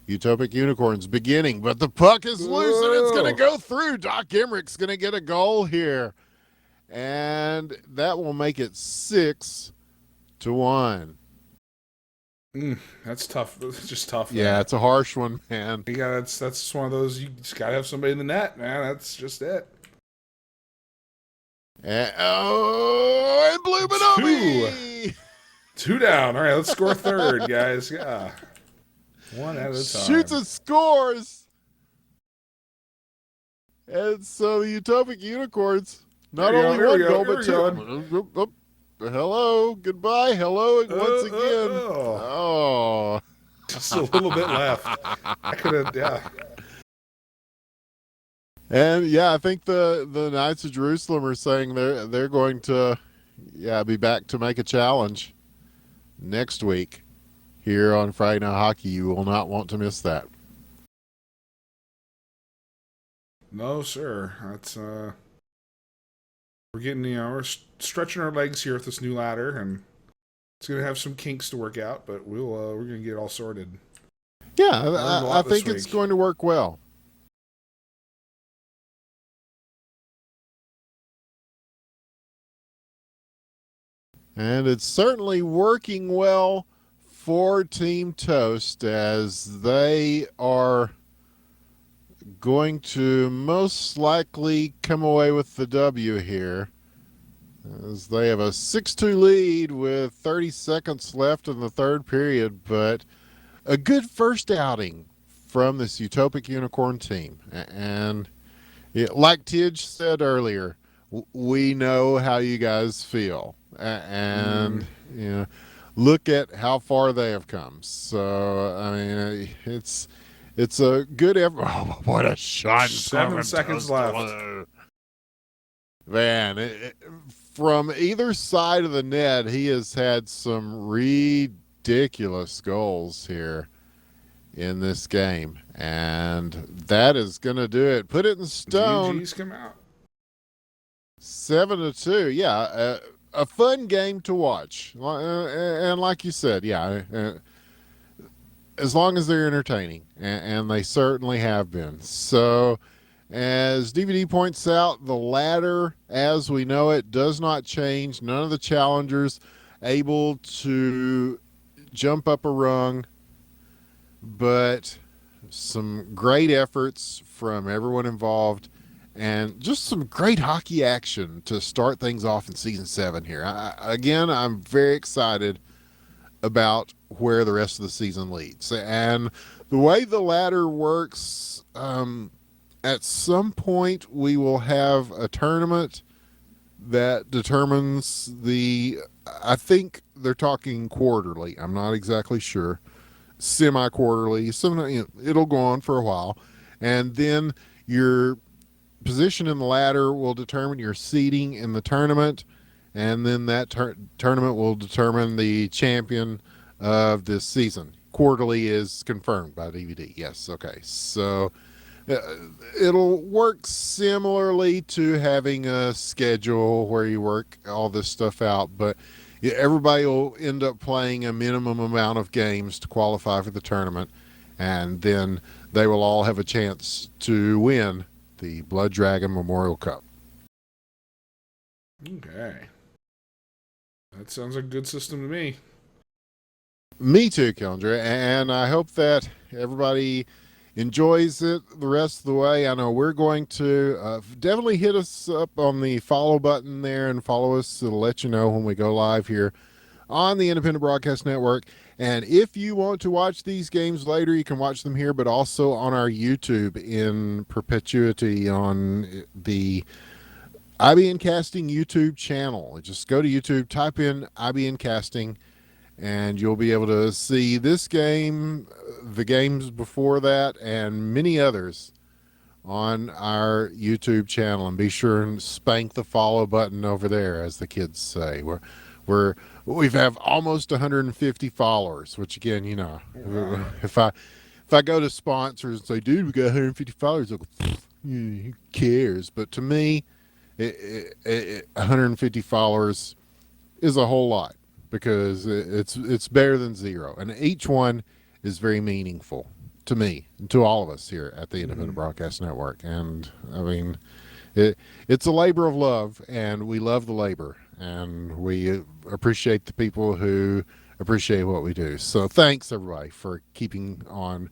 Utopic Unicorns beginning, but the puck is loose and it's going to go through. Doc Emmerich's going to get a goal here. And that will make it 6-1. That's tough. It's just tough. Yeah, man. It's a harsh one, man. Yeah, that's one of those. You just gotta have somebody in the net, man. That's just it. And Blue Bonobi! Two down. All right, let's score third, guys. Yeah. One at a time. Shoots and scores. And so the Utopic Unicorns, not only one goal, but two. Hello, goodbye, hello, and once again. Oh. Just a little bit left. I could have, yeah. And yeah, I think the Knights of Jerusalem are saying they're going to be back to make a challenge next week here on Friday Night Hockey. You will not want to miss that. No, sir. That's we're getting we're stretching our legs here with this new ladder, and it's gonna have some kinks to work out, but we're gonna get it all sorted. Yeah, I think it's going to work well. And it's certainly working well for Team Toast as they are going to most likely come away with the W here, as they have a 6-2 lead with 30 seconds left in the third period. But a good first outing from this Utopic Unicorn team. And like Tidge said earlier, we know how you guys feel. And, you know, look at how far they have come. So, I mean, it's a good effort. Oh, what a shot. 7 seconds left. Man, from either side of the net, he has had some ridiculous goals here in this game. And that is going to do it. Put it in stone. GG's come out. 7-2. Yeah, a fun game to watch. And like you said, yeah, as long as they're entertaining, and they certainly have been. So, as DVD points out, the ladder, as we know it, does not change. None of the challengers able to jump up a rung, but some great efforts from everyone involved, and just some great hockey action to start things off in season 7 here. Again, I'm very excited about where the rest of the season leads. And the way the ladder works, at some point we will have a tournament that determines I think they're talking quarterly. I'm not exactly sure. Semi-quarterly. It'll go on for a while. And then your position in the ladder will determine your seeding in the tournament. And then that tournament will determine the champion of this season. Quarterly is confirmed by DVD. Yes, okay. So it'll work similarly to having a schedule where you work all this stuff out, but everybody will end up playing a minimum amount of games to qualify for the tournament, and then they will all have a chance to win the Blood Dragon Memorial Cup. Okay. That sounds like a good system to me. Me too, Kendra, and I hope that everybody enjoys it the rest of the way. I know we're going to definitely hit us up on the follow button there and follow us to let you know when we go live here on the Independent Broadcast Network. And if you want to watch these games later, you can watch them here, but also on our YouTube in perpetuity on the IBN Casting YouTube channel. Just go to YouTube, type in IBN Casting, and you'll be able to see this game, the games before that, and many others on our YouTube channel. And be sure and spank the follow button over there, as the kids say. We've have almost 150 followers, which again, you know, wow. if I go to sponsors and say, dude, we got 150 followers, they'll go, who cares? But to me, 150 followers is a whole lot, because it's better than 0, and each one is very meaningful to me and to all of us here at the Independent Broadcast Network. And I mean, it's a labor of love, and we love the labor, and we appreciate the people who appreciate what we do. So thanks everybody for keeping on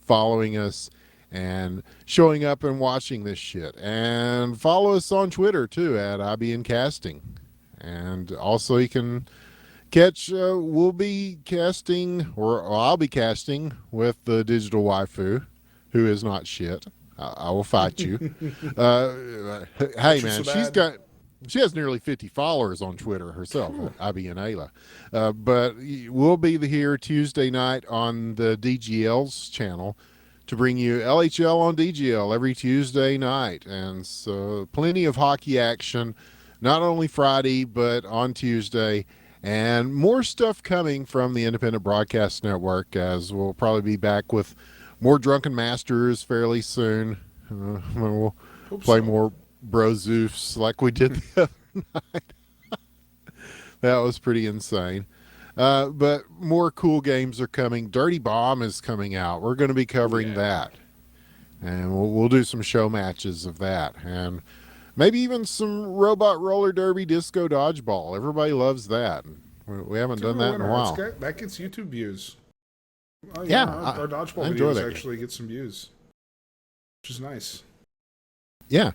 following us and showing up and watching this shit. And follow us on Twitter too at IBN Casting. And also you can catch, we'll be casting, or I'll be casting with the digital waifu, who is not shit. I will fight you. Hey man, she has nearly 50 followers on Twitter herself, IBN Ayla. But we'll be here Tuesday night on the DGL's channel to bring you LHL on DGL every Tuesday night. And so plenty of hockey action, not only Friday, but on Tuesday. And more stuff coming from the Independent Broadcast Network, as we'll probably be back with more Drunken Masters fairly soon. We'll play more Brozoofs like we did the other night. That was pretty insane. But more cool games are coming. Dirty Bomb is coming out. We're going to be covering that. And we'll do some show matches of that. And Maybe even some robot roller derby disco dodgeball. Everybody loves that. We haven't done that in a while. That gets YouTube views. Oh yeah, Yeah, our I dodgeball enjoy videos that actually get some views, which is nice. Yeah.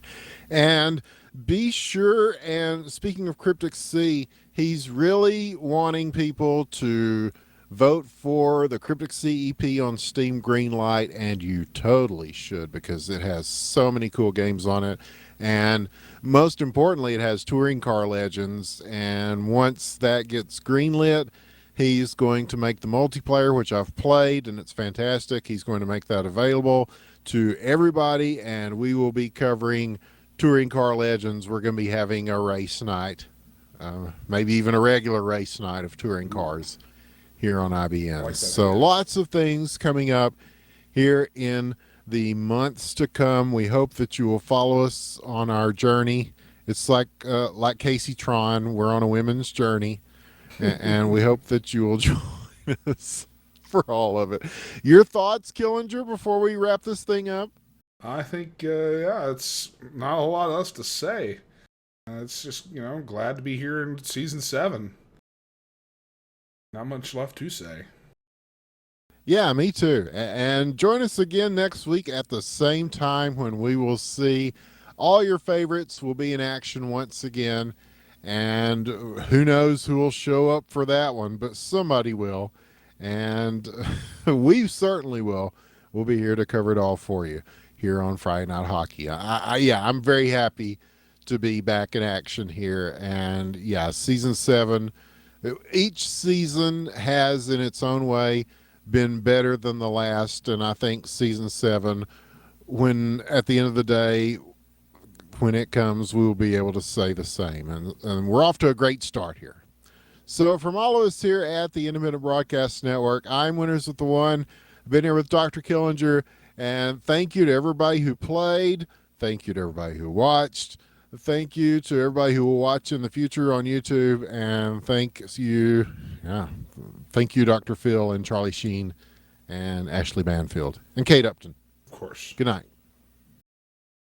And be sure, and speaking of Cryptic C, he's really wanting people to vote for the Cryptic C EP on Steam Greenlight, and you totally should because it has so many cool games on it. And most importantly, it has Touring Car Legends. And once that gets greenlit, he's going to make the multiplayer, which I've played, and it's fantastic. He's going to make that available to everybody, and we will be covering Touring Car Legends. We're going to be having a race night, maybe even a regular race night of touring cars here on IBN. Like So idea. lots of things coming up here in the months to come. We hope that you will follow us on our journey. It's like Casey Tron. We're on a women's journey, and we hope that you will join us for all of it. Your thoughts, Killinger, before we wrap this thing up? I think, yeah, it's not a whole lot else to say. It's just, glad to be here in season 7. Not much left to say. Yeah, me too. And join us again next week at the same time when we will see all your favorites will be in action once again. And who knows who will show up for that one, but somebody will. And we certainly will. We'll be here to cover it all for you here on Friday Night Hockey. I'm very happy to be back in action here. And yeah, season 7, each season has in its own way been better than the last. And I think season 7, when at the end of the day, when it comes, we will be able to say the same. And we're off to a great start here. So from all of us here at the Independent Broadcast Network, I'm Winners with the One. I've been here with Dr. Killinger, and thank you to everybody who played. Thank you to everybody who watched. Thank you to everybody who will watch in the future on YouTube, and thank you, Dr. Phil and Charlie Sheen and Ashley Banfield and Kate Upton. Of course. Good night.